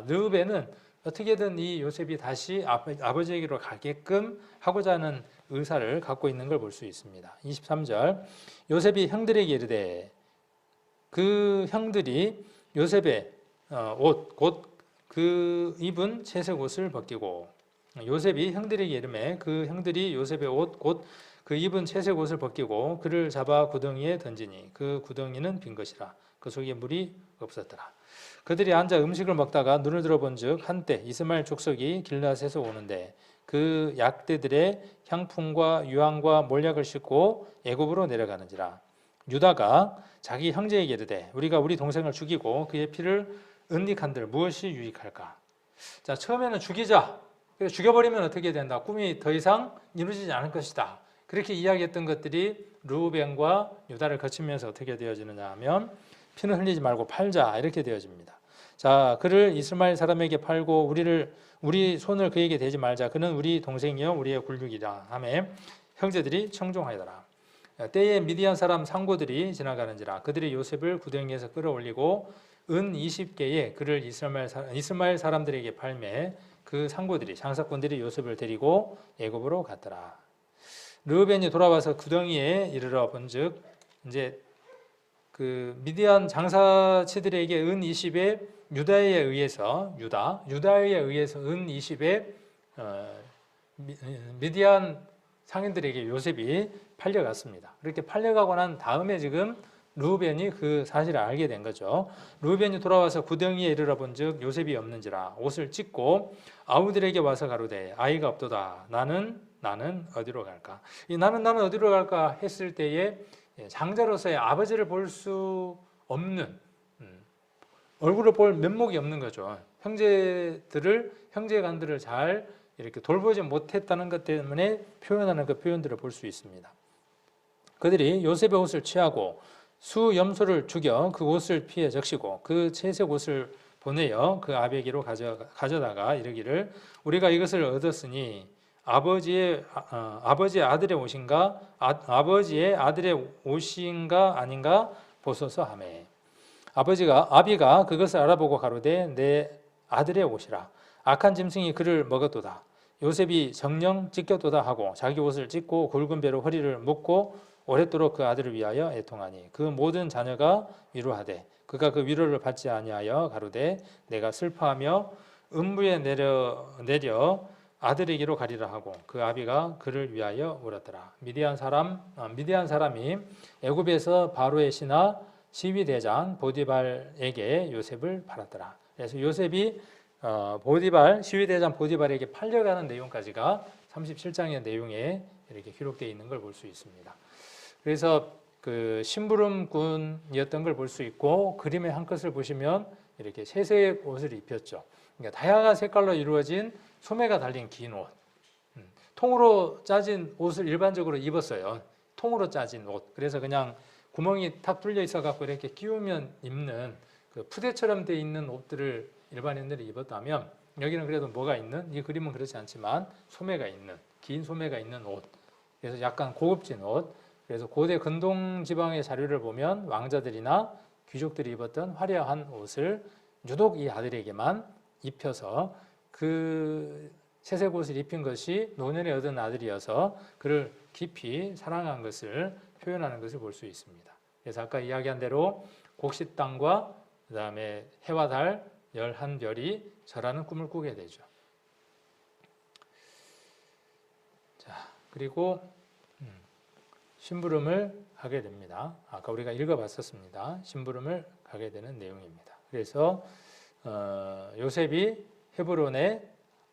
Speaker 1: 르우벤은 어떻게든 이 요셉이 다시 아버지에게로 가게끔 하고자 하는 의사를 갖고 있는 걸 볼 수 있습니다. 23절 요셉이 형들에게 이르되 그 형들이 요셉의 옷 곧 그 입은 채색 옷을 벗기고 요셉이 형들에게 이르매 그 형들이 요셉의 옷 곧 그 입은 채색 옷을 벗기고 그를 잡아 구덩이에 던지니 그 구덩이는 빈 것이라 그 속에 물이 없었더라. 그들이 앉아 음식을 먹다가 눈을 들어본즉 한때 이스마엘 족속이 길앗에서 오는데 그 약대들의 향품과 유황과 몰약을 싣고 애굽으로 내려가는지라. 유다가 자기 형제에게 이르되 우리가 우리 동생을 죽이고 그의 피를 은닉한들 무엇이 유익할까? 자, 처음에는 죽이자. 죽여버리면 어떻게 된다? 꿈이 더 이상 이루어지지 않을 것이다. 그렇게 이야기했던 것들이 르우벤과 유다를 거치면서 어떻게 되어지느냐 하면 피는 흘리지 말고 팔자 이렇게 되어집니다. 자, 그를 이스마엘 사람에게 팔고 우리 손을 그에게 대지 말자. 그는 우리 동생이요 우리의 굴육이라 하매 형제들이 청종하더라. 때에 미디안 사람 상고들이 지나가는지라 그들이 요셉을 구덩이에서 끌어올리고 은 20개에 그를 이스마엘 사람들에게 팔매 그 상고들이 장사꾼들이 요셉을 데리고 애굽으로 갔더라. 르우벤이 돌아와서 구덩이에 이르러 본즉 이제 그 미디안 장사치들에게 은 20에 유다에 의해서 은 20에 미디안 상인들에게 요셉이 팔려갔습니다. 그렇게 팔려가고 난 다음에 지금 르우벤이 그 사실을 알게 된 거죠. 르우벤이 돌아와서 구덩이에 이르러 본즉 요셉이 없는지라 옷을 찢고 아우들에게 와서 가로되 아이가 없도다. 나는 어디로 갈까? 이 나는 어디로 갈까 했을 때에 장자로서의 아버지를 볼 수 없는 얼굴을 볼 면목이 없는 거죠. 형제간들을 잘 이렇게 돌보지 못했다는 것 때문에 표현하는 그 표현들을 볼 수 있습니다. 그들이 요셉의 옷을 취하고 수염소를 죽여 그 옷을 피해 적시고 그 채색 옷을 보내어 그 아베기로 가져다가 이르기를 우리가 이것을 얻었으니 아버지의 아들의 옷인가 아버지의 아들의 옷인가 아닌가 보소서 하매 아비가 그것을 알아보고 가로되 내 아들의 옷이라 악한 짐승이 그를 먹었도다. 요셉이 정령 찢겼도다 하고 자기 옷을 찢고 굵은 배로 허리를 묶고 오랫도록 그 아들을 위하여 애통하니 그 모든 자녀가 위로하되 그가 그 위로를 받지 아니하여 가로되 내가 슬퍼하며 음부에 내려 아들에게로 가리라 하고 그 아비가 그를 위하여 울었더라. 미디안 사람이 애굽에서 바로의 신하 시위대장 보디발에게 요셉을 팔았더라. 그래서 요셉이 시위대장 보디발에게 팔려가는 내용까지가 37장의 내용에 이렇게 기록되어 있는 걸 볼 수 있습니다. 그래서 그 심부름꾼이었던 걸 볼 수 있고 그림의 한 컷을 보시면 이렇게 세세의 옷을 입혔죠. 그러니까 다양한 색깔로 이루어진 소매가 달린 긴 옷, 통으로 짜진 옷을 일반적으로 입었어요. 통으로 짜진 옷. 그래서 그냥 구멍이 탁 뚫려 있어 갖고 이렇게 끼우면 입는 그 푸대처럼 돼 있는 옷들을 일반인들이 입었다면 여기는 그래도 뭐가 있는? 이 그림은 그렇지 않지만 소매가 있는, 긴 소매가 있는 옷. 그래서 약간 고급진 옷. 그래서 고대 근동 지방의 자료를 보면 왕자들이나 귀족들이 입었던 화려한 옷을 유독 이 아들에게만 입혀서 그 새색 옷을 입힌 것이 노년에 얻은 아들이어서 그를 깊이 사랑한 것을 표현하는 것을 볼 수 있습니다. 그래서 아까 이야기한 대로 곡식 땅과 그다음에 해와 달 11별이 절하는 꿈을 꾸게 되죠. 자, 그리고 심부름을 하게 됩니다. 아까 우리가 읽어봤었습니다. 심부름을 가게 되는 내용입니다. 그래서 요셉이 헤브론에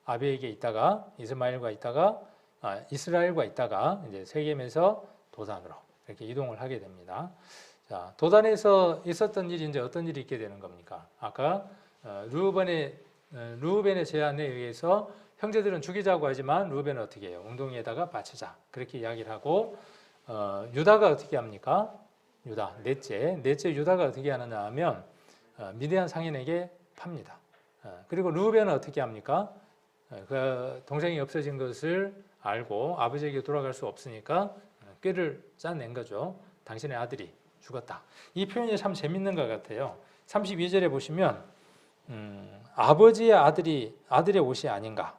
Speaker 1: 아비에게 있다가 이스라엘과 있다가 이제 세겜에서 도단으로 이렇게 이동을 하게 됩니다. 자, 도단에서 있었던 일이 이제 어떤 일이 있게 되는 겁니까? 아까 르우벤의 제안에 의해서 형제들은 죽이자고 하지만 르우벤은 어떻게 해요? 웅덩이에다가 바치자 그렇게 이야기를 하고 유다가 어떻게 합니까? 넷째 유다가 어떻게 하느냐 하면 미디안 상인에게 팝니다. 그리고 르우벤은 어떻게 합니까? 그 동생이 없어진 것을 알고 아버지에게 돌아갈 수 없으니까 꾀를 짜낸 거죠. 당신의 아들이 죽었다. 이 표현이 참 재밌는 것 같아요. 32절에 보시면 아버지의 아들의 옷이 아닌가?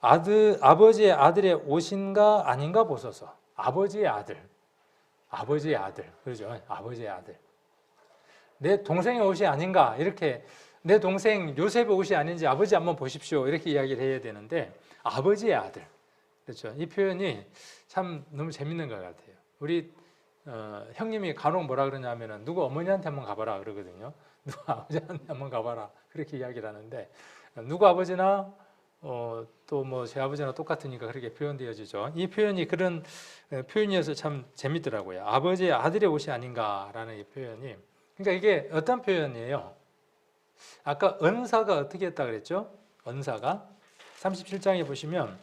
Speaker 1: 아버지의 아들의 옷인가 아닌가 보소서. 아버지의 아들. 그렇죠? 아버지의 아들. 내 동생의 옷이 아닌가? 이렇게 내 동생 요셉의 옷이 아닌지 아버지 한번 보십시오. 이렇게 이야기를 해야 되는데 아버지의 아들. 그렇죠? 이 표현이 참 너무 재밌는 것 같아요. 우리 형님이 간혹 뭐라 그러냐면은 누구 어머니한테 한번 가봐라 그러거든요. 누구 아버지한테 한번 가봐라 그렇게 이야기를 하는데 누구 아버지나 또 뭐 제 아버지나 똑같으니까 그렇게 표현되어지죠. 이 표현이 그런 표현이어서 참 재밌더라고요. 아버지의 아들의 옷이 아닌가라는 이 표현이. 그러니까 이게 어떤 표현이에요? 아까 은사가 어떻게 했다 그랬죠? 은사가 37장에 보시면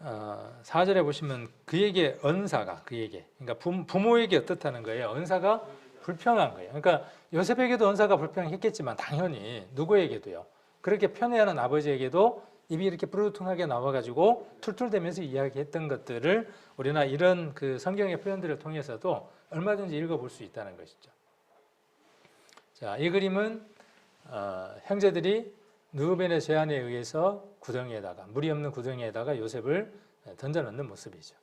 Speaker 1: 4절에 보시면 그에게 은사가 그러니까 부모에게 어떻다는 거예요? 은사가 불평한 거예요. 그러니까 요셉에게도 은사가 불평했겠지만 당연히 누구에게도요. 그렇게 편애하는 아버지에게도 입이 이렇게 부르퉁하게 나와가지고 툴툴대면서 이야기했던 것들을 우리나 이런 그 성경의 표현들을 통해서도 얼마든지 읽어볼 수 있다는 것이죠. 자, 이 그림은 형제들이 르우벤의 제안에 의해서 물이 없는 구덩이에다가 요셉을 던져넣는 모습이죠.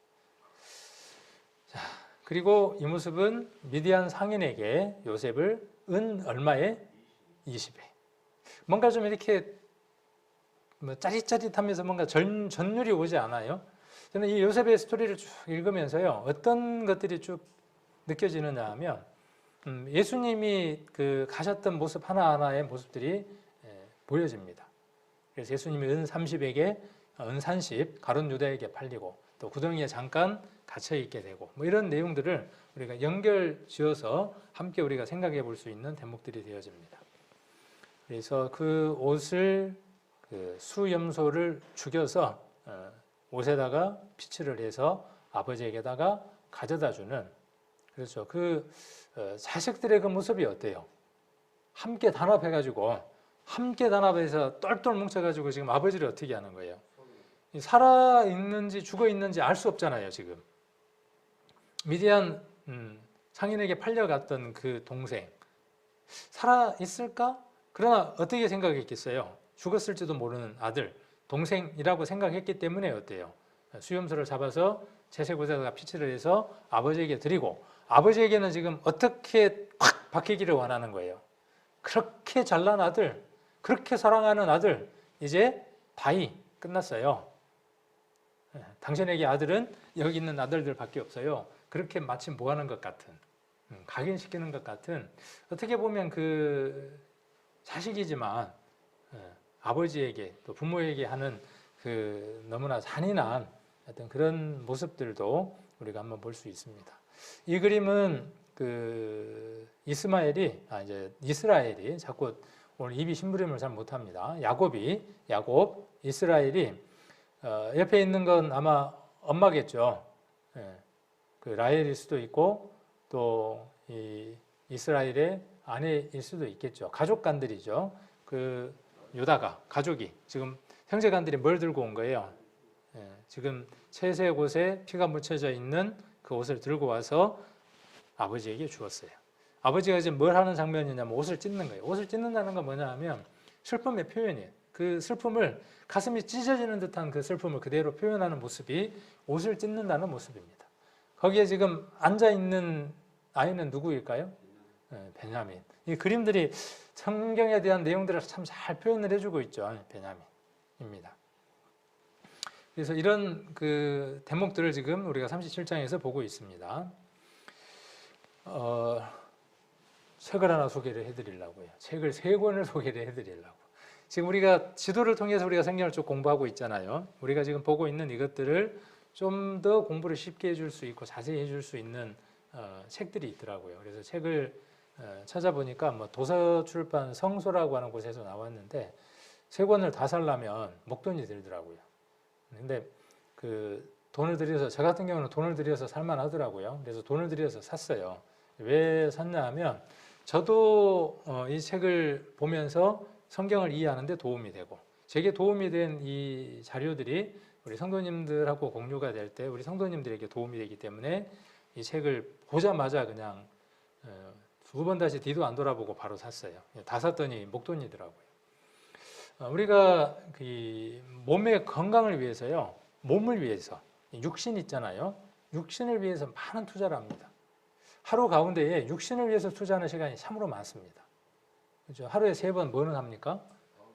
Speaker 1: 자, 그리고 이 모습은 미디안 상인에게 요셉을 은 얼마에? 20에. 뭔가 좀 이렇게 짜릿짜릿하면서 뭔가 전율이 오지 않아요? 저는 이 요셉의 스토리를 쭉 읽으면서요, 어떤 것들이 쭉 느껴지느냐 하면 예수님이 그 가셨던 모습 하나하나의 모습들이 보여집니다. 그래서 예수님이 은 30에게 은 30 가룟 유다에게 팔리고 또 구덩이에 잠깐 갇혀 있게 되고 뭐 이런 내용들을 우리가 연결 지어서 함께 우리가 생각해 볼 수 있는 대목들이 되어집니다. 그래서 그 옷을 그 수염소를 죽여서 옷에다가 피칠을 해서 아버지에게다가 가져다 주는, 그렇죠. 그 자식들의 그 모습이 어때요? 함께 단합해서 똘똘 뭉쳐가지고 지금 아버지를 어떻게 하는 거예요? 살아 있는지 죽어 있는지 알 수 없잖아요. 지금 미디안 상인에게 팔려갔던 그 동생 살아 있을까? 그러나 어떻게 생각했겠어요? 죽었을지도 모르는 아들, 동생이라고 생각했기 때문에 어때요? 수염소를 잡아서 채색옷에다가 피칠을 해서 아버지에게 드리고, 아버지에게는 지금 어떻게 확 딱 바뀌기를 원하는 거예요. 그렇게 잘난 아들, 그렇게 사랑하는 아들, 이제 바이 끝났어요. 당신에게 아들은 여기 있는 아들들밖에 없어요. 그렇게 마치 뭐하는 것 같은, 각인시키는 것 같은, 어떻게 보면 그 자식이지만 아버지에게 또 부모에게 하는 그 너무나 잔인한 어떤 그런 모습들도 우리가 한번 볼 수 있습니다. 이 그림은 그 이스라엘이 자꾸 오늘 입이 심부름을 잘 못합니다. 야곱, 이스라엘이 옆에 있는 건 아마 엄마겠죠. 그 라헬일 수도 있고 또 이 이스라엘의 아내일 수도 있겠죠. 가족간들이죠. 그 유다가 가족이 지금 형제간들이 뭘 들고 온 거예요? 지금 채색 옷에 피가 묻혀져 있는 그 옷을 들고 와서 아버지에게 주었어요. 아버지가 이제 뭘 하는 장면이냐면 옷을 찢는 거예요. 옷을 찢는다는 건 뭐냐 하면 슬픔의 표현이에요. 그 슬픔을 가슴이 찢어지는 듯한 그 슬픔을 그대로 표현하는 모습이 옷을 찢는다는 모습입니다. 거기에 지금 앉아있는 아이는 누구일까요? 베냐민. 이 그림들이 성경에 대한 내용들을 참 잘 표현을 해주고 있죠. 베냐민입니다. 그래서 이런 그 대목들을 지금 우리가 37장에서 보고 있습니다. 책을 하나 소개를 해드리려고요. 책을 3권을 소개를 해드리려고. 지금 우리가 지도를 통해서 우리가 성경을 쭉 공부하고 있잖아요. 우리가 지금 보고 있는 이것들을 좀 더 공부를 쉽게 해줄 수 있고 자세히 해줄 수 있는 책들이 있더라고요. 그래서 책을 찾아보니까 뭐 도서출판 성소라고 하는 곳에서 나왔는데 3권을 다 살려면 목돈이 들더라고요. 근데 그 돈을 들여서 저 같은 경우는 돈을 들여서 살만하더라고요. 그래서 돈을 들여서 샀어요. 왜 샀냐 하면 저도 이 책을 보면서 성경을 이해하는 데 도움이 되고 제게 도움이 된 이 자료들이 우리 성도님들하고 공유가 될 때 우리 성도님들에게 도움이 되기 때문에 이 책을 보자마자 그냥 2번 다시 뒤도 안 돌아보고 바로 샀어요. 다 샀더니 목돈이더라고요. 우리가 그 몸의 건강을 위해서요, 몸을 위해서 육신 있잖아요. 육신을 위해서 많은 투자를 합니다. 하루 가운데에 육신을 위해서 투자하는 시간이 참으로 많습니다. 그렇죠? 하루에 3번 뭐는 합니까?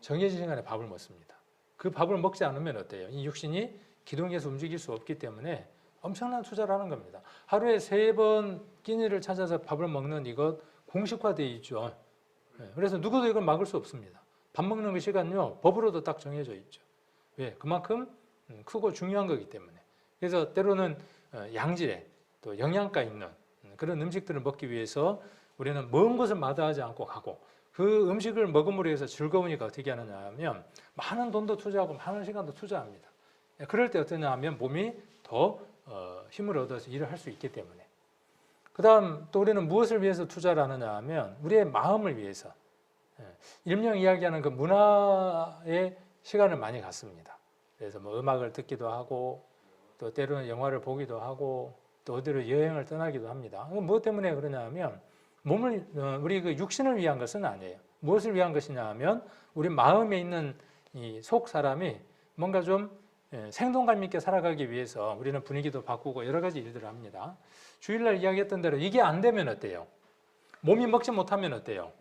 Speaker 1: 정해진 시간에 밥을 먹습니다. 그 밥을 먹지 않으면 어때요? 이 육신이 기둥에서 움직일 수 없기 때문에 엄청난 투자를 하는 겁니다. 하루에 3번 끼니를 찾아서 밥을 먹는 이것 공식화되어 있죠. 그래서 누구도 이걸 막을 수 없습니다. 밥 먹는 그 시간요, 법으로도 딱 정해져 있죠. 왜? 그만큼 크고 중요한 거기 때문에. 그래서 때로는 양질의 또 영양가 있는 그런 음식들을 먹기 위해서 우리는 먼 곳을 마다하지 않고 가고 그 음식을 먹음으로 해서 즐거우니까 어떻게 하느냐 하면 많은 돈도 투자하고 많은 시간도 투자합니다. 그럴 때 어떠냐 하면 몸이 더 힘을 얻어서 일을 할 수 있기 때문에. 그 다음 또 우리는 무엇을 위해서 투자를 하느냐 하면 우리의 마음을 위해서 일명 이야기하는 그 문화의 시간을 많이 갖습니다. 그래서 뭐 음악을 듣기도 하고 또 때로는 영화를 보기도 하고 또 어디로 여행을 떠나기도 합니다. 무엇 때문에 그러냐 하면 몸을 우리 그 육신을 위한 것은 아니에요. 무엇을 위한 것이냐 하면 우리 마음에 있는 이 속 사람이 뭔가 좀 생동감 있게 살아가기 위해서 우리는 분위기도 바꾸고 여러 가지 일들을 합니다. 주일날 이야기했던 대로 이게 안 되면 어때요? 몸이 먹지 못하면 어때요?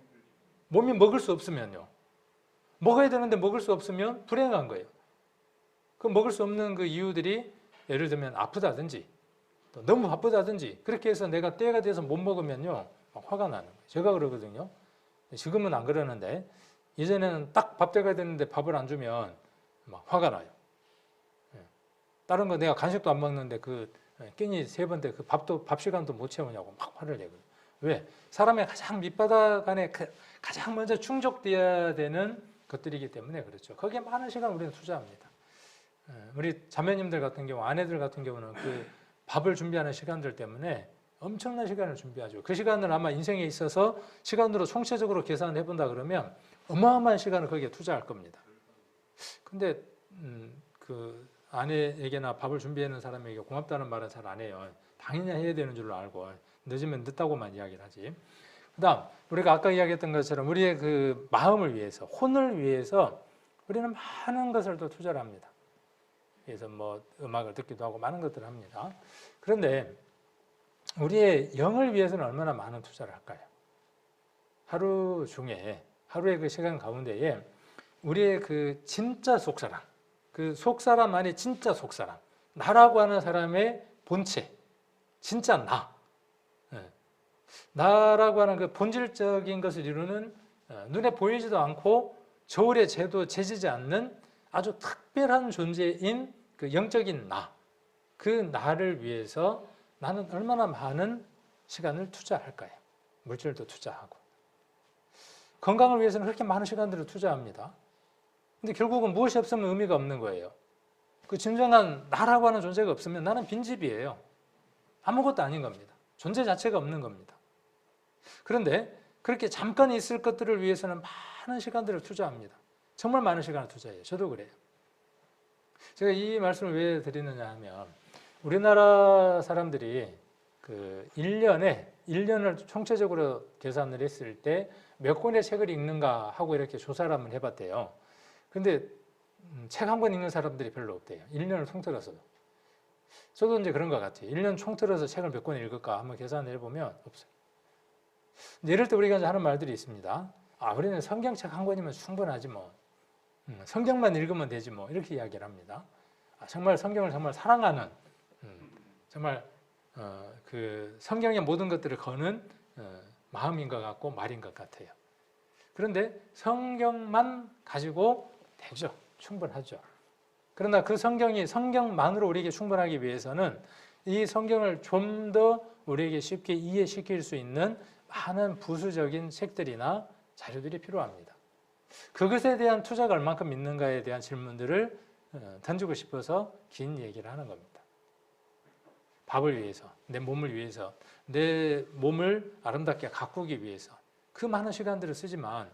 Speaker 1: 몸이 먹을 수 없으면요. 먹어야 되는데 먹을 수 없으면 불행한 거예요. 그 먹을 수 없는 그 이유들이 예를 들면 아프다든지 또 너무 바쁘다든지 그렇게 해서 내가 때가 돼서 못 먹으면요. 막 화가 나는 거예요. 제가 그러거든요. 지금은 안 그러는데 예전에는 딱 밥 때가 됐는데 밥을 안 주면 막 화가 나요. 다른 거 내가 간식도 안 먹는데 그 끼니 3번 때 그 밥 시간도 못 채우냐고 막 화를 내거든요. 왜? 사람의 가장 밑바닥 안에 가장 먼저 충족돼야 되는 것들이기 때문에 그렇죠. 거기에 많은 시간 우리는 투자합니다. 우리 자매님들 같은 경우, 아내들 같은 경우는 그 밥을 준비하는 시간들 때문에 엄청난 시간을 준비하죠. 그 시간을 아마 인생에 있어서 시간으로 총체적으로 계산을 해본다 그러면 어마어마한 시간을 거기에 투자할 겁니다. 근데 그 아내에게나 밥을 준비하는 사람에게 고맙다는 말은 잘 안 해요. 당연히 해야 되는 줄로 알고 늦으면 늦다고만 이야기를 하지. 그다음 우리가 아까 이야기했던 것처럼 우리의 그 마음을 위해서, 혼을 위해서 우리는 많은 것을 또 투자를 합니다. 그래서 뭐 음악을 듣기도 하고 많은 것들을 합니다. 그런데 우리의 영을 위해서는 얼마나 많은 투자를 할까요? 하루 중에 하루의 그 시간 가운데에 우리의 그 진짜 속사람, 그 속사람 안에 진짜 속사람, 나라고 하는 사람의 본체, 진짜 나, 나라고 하는 그 본질적인 것을 이루는 눈에 보이지도 않고 저울에 재도 재지지 않는 아주 특별한 존재인 그 영적인 나, 그 나를 위해서 나는 얼마나 많은 시간을 투자할까요? 물질도 투자하고 건강을 위해서는 그렇게 많은 시간들을 투자합니다. 근데 결국은 무엇이 없으면 의미가 없는 거예요. 그 진정한 나라고 하는 존재가 없으면 나는 빈집이에요. 아무것도 아닌 겁니다. 존재 자체가 없는 겁니다. 그런데 그렇게 잠깐 있을 것들을 위해서는 많은 시간들을 투자합니다. 정말 많은 시간을 투자해요. 저도 그래요. 제가 이 말씀을 왜 드리느냐 하면 우리나라 사람들이 그 1년을 총체적으로 계산을 했을 때 몇 권의 책을 읽는가 하고 이렇게 조사를 한번 해봤대요. 근데 책 한 권 읽는 사람들이 별로 없대요. 1년을 통틀어서도. 저도 이제 그런 것 같아요. 1년 총틀어서 책을 몇 권 읽을까 한번 계산을 해보면 없어요. 이럴 때 우리가 이제 하는 말들이 있습니다. 우리는 성경책 한 권이면 충분하지 뭐. 성경만 읽으면 되지 뭐. 이렇게 이야기를 합니다. 정말 성경을 정말 사랑하는, 정말 그 성경의 모든 것들을 거는 마음인 것 같고 말인 것 같아요. 그런데 성경만 가지고 되죠. 충분하죠. 그러나 그 성경만으로 우리에게 충분하기 위해서는 이 성경을 좀 더 우리에게 쉽게 이해시킬 수 있는 많은 부수적인 책들이나 자료들이 필요합니다. 그것에 대한 투자가 얼만큼 있는가에 대한 질문들을 던지고 싶어서 긴 얘기를 하는 겁니다. 밥을 위해서, 내 몸을 위해서, 내 몸을 아름답게 가꾸기 위해서 그 많은 시간들을 쓰지만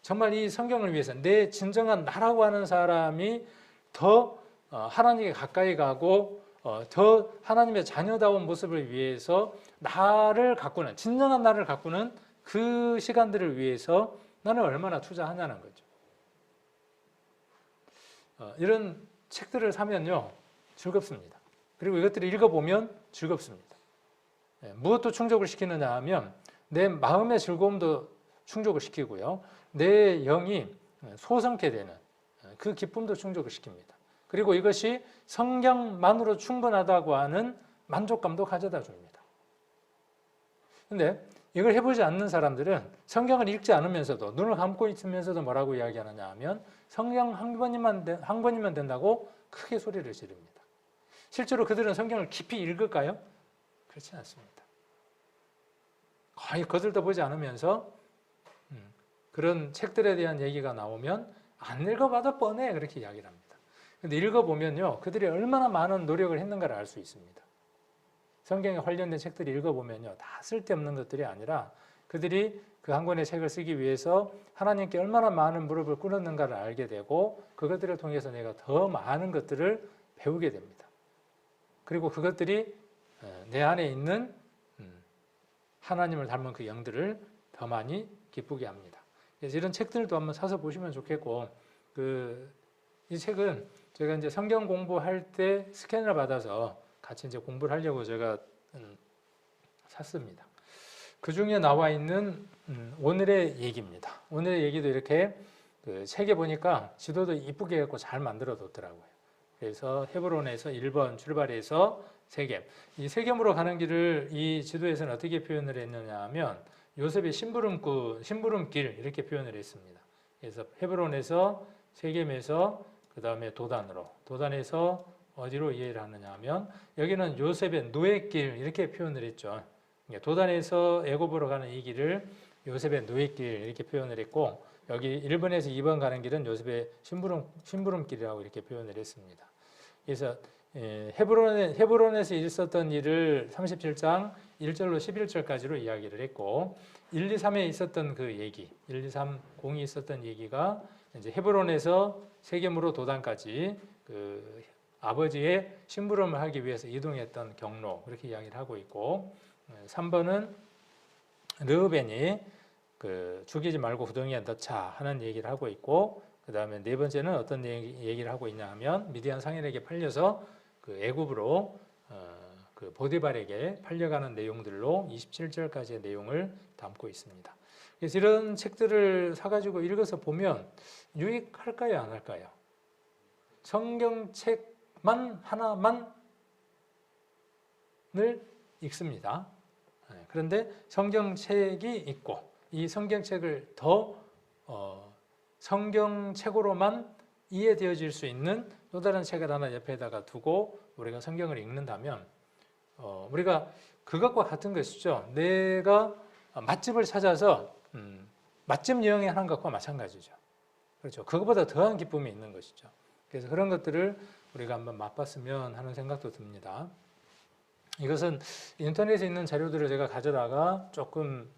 Speaker 1: 정말 이 성경을 위해서 내 진정한 나라고 하는 사람이 더 하나님께 가까이 가고 더 하나님의 자녀다운 모습을 위해서 나를 가꾸는, 진정한 나를 가꾸는 그 시간들을 위해서 나는 얼마나 투자하냐는 거죠. 이런 책들을 사면요 즐겁습니다. 그리고 이것들을 읽어보면 즐겁습니다. 무엇도 충족을 시키느냐 하면 내 마음의 즐거움도 충족을 시키고요. 내 영이 소성케 되는 그 기쁨도 충족을 시킵니다. 그리고 이것이 성경만으로 충분하다고 하는 만족감도 가져다 줍니다. 그런데 이걸 해보지 않는 사람들은 성경을 읽지 않으면서도 눈을 감고 있으면서도 뭐라고 이야기하느냐 하면 성경 한 권이면 된다고 크게 소리를 지릅니다. 실제로 그들은 성경을 깊이 읽을까요? 그렇지 않습니다. 거의 거들떠 보지 않으면서 그런 책들에 대한 얘기가 나오면 안 읽어봐도 뻔해 그렇게 이야기를 합니다. 근데 읽어보면요 그들이 얼마나 많은 노력을 했는가를 알 수 있습니다. 성경에 관련된 책들이 읽어보면요 다 쓸데없는 것들이 아니라 그들이 그 한 권의 책을 쓰기 위해서 하나님께 얼마나 많은 무릎을 꿇었는가를 알게 되고 그것들을 통해서 내가 더 많은 것들을 배우게 됩니다. 그리고 그것들이 내 안에 있는 하나님을 닮은 그 영들을 더 많이 기쁘게 합니다. 그래서 이런 책들도 한번 사서 보시면 좋겠고 이 책은 제가 이제 성경 공부할 때 스캔을 받아서 같이 이제 공부를 하려고 제가 샀습니다. 그 중에 나와 있는 오늘의 얘기입니다. 오늘의 얘기도 이렇게 그 책에 보니까 지도도 이쁘게 해갖고 잘 만들어 뒀더라고요. 그래서 헤브론에서 1번 출발해서 세겜. 이 세겜으로 가는 길을 이 지도에서는 어떻게 표현을 했느냐 하면 요셉의 심부름길 이렇게 표현을 했습니다. 그래서 헤브론에서 세겜에서 그 다음에 도단에서 어디로 이해를 하느냐 하면 여기는 요셉의 노예길 이렇게 표현을 했죠. 도단에서 애굽으로 가는 이 길을 요셉의 노예길 이렇게 표현을 했고 여기 1번에서 2번 가는 길은 요셉의 심부름길이라고 이렇게 표현을 했습니다. 그래서 헤브론에서 있었던 일을 37장 1절로 11절까지로 이야기를 했고 1, 2, 3에 있었던 그 얘기 1, 2, 3, 0이 있었던 얘기가 이제 헤브론에서 세겜으로 도단까지 그 아버지의 심부름을 하기 위해서 이동했던 경로 그렇게 이야기를 하고 있고 3번은 르우벤이 그 죽이지 말고 구덩이에 넣자 하는 얘기를 하고 있고 그 다음에 네 번째는 어떤 얘기를 하고 있냐 하면 미디안 상인에게 팔려서 그 애굽으로 그 보디발에게 팔려가는 내용들로 27절까지의 내용을 담고 있습니다. 그래서 이런 책들을 사가지고 읽어서 보면 유익할까요, 안 할까요? 성경책만 하나만을 읽습니다. 그런데 성경책이 있고 이 성경책을 더 성경책으로만 이해되어질 수 있는 또 다른 책을 하나 옆에다가 두고 우리가 성경을 읽는다면 우리가 그것과 같은 것이죠. 내가 맛집을 찾아서 맛집 여행하는 것과 마찬가지죠. 그렇죠. 그것보다 더한 기쁨이 있는 것이죠. 그래서 그런 것들을 우리가 한번 맛봤으면 하는 생각도 듭니다. 이것은 인터넷에 있는 자료들을 제가 가져다가 조금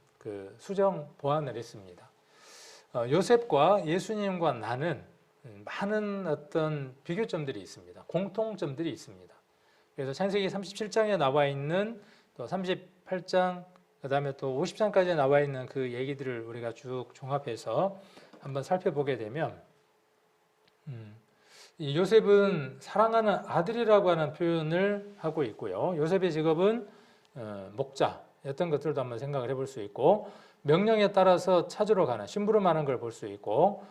Speaker 1: 수정 보완을 했습니다. 요셉과 예수님과 나는 많은 어떤 비교점들이 있습니다. 공통점들이 있습니다. 그래서 창세기 37장에 나와 있는 또 38장 그다음에 또 50장까지 나와 있는 그 얘기들을 우리가 쭉 종합해서 한번 살펴보게 되면 이 요셉은 사랑하는 아들이라고 하는 표현을 하고 있고요. 요셉의 직업은 목자였던 것들도 한번 생각을 해볼 수 있고 명령에 따라서 찾으러 가는 심부름하는 걸 볼 수 있고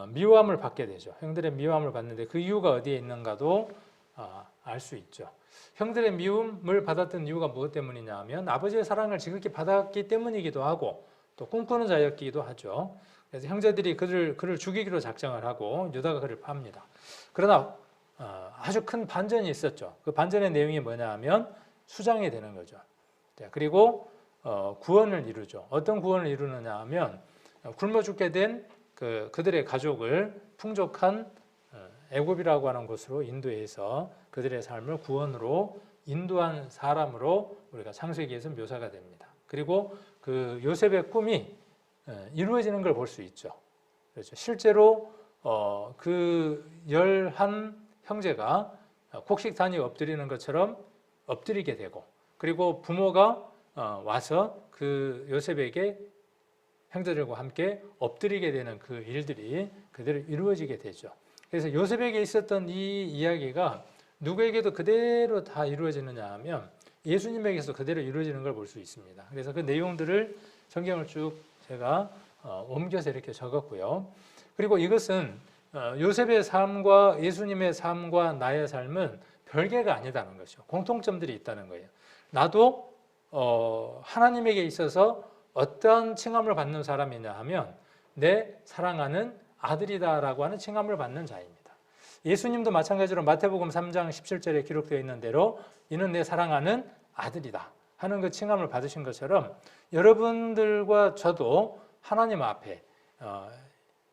Speaker 1: 미워함을 받게 되죠. 형들의 미워함을 받는데 그 이유가 어디에 있는가도 알 수 있죠. 형들의 미움을 받았던 이유가 무엇 때문이냐 하면 아버지의 사랑을 지극히 받았기 때문이기도 하고 또 꿈꾸는 자였기도 하죠. 그래서 형제들이 그를 죽이기로 작정을 하고 유다가 그를 팝니다. 그러나 아주 큰 반전이 있었죠. 그 반전의 내용이 뭐냐 하면 수장이 되는 거죠. 그리고 구원을 이루죠. 어떤 구원을 이루느냐 하면 굶어 죽게 된 그들의 가족을 풍족한 애굽이라고 하는 곳으로 인도해서 그들의 삶을 구원으로 인도한 사람으로 우리가 창세기에서 묘사가 됩니다. 그리고 그 요셉의 꿈이 이루어지는 걸 볼 수 있죠. 그렇죠. 실제로 그 11 형제가 곡식단이 엎드리는 것처럼 엎드리게 되고 그리고 부모가 와서 그 요셉에게 형제들과 함께 엎드리게 되는 그 일들이 그대로 이루어지게 되죠. 그래서 요셉에게 있었던 이 이야기가 누구에게도 그대로 다 이루어지느냐 하면 예수님에게서 그대로 이루어지는 걸 볼 수 있습니다. 그래서 그 내용들을 성경을 쭉 제가 옮겨서 이렇게 적었고요. 그리고 이것은 요셉의 삶과 예수님의 삶과 나의 삶은 별개가 아니다는 것이죠. 공통점들이 있다는 거예요. 나도 하나님에게 있어서 어떤 칭함을 받는 사람이냐 하면 내 사랑하는 아들이다라고 하는 칭함을 받는 자입니다. 예수님도 마찬가지로 마태복음 3장 17절에 기록되어 있는 대로 이는 내 사랑하는 아들이다 하는 그 칭함을 받으신 것처럼 여러분들과 저도 하나님 앞에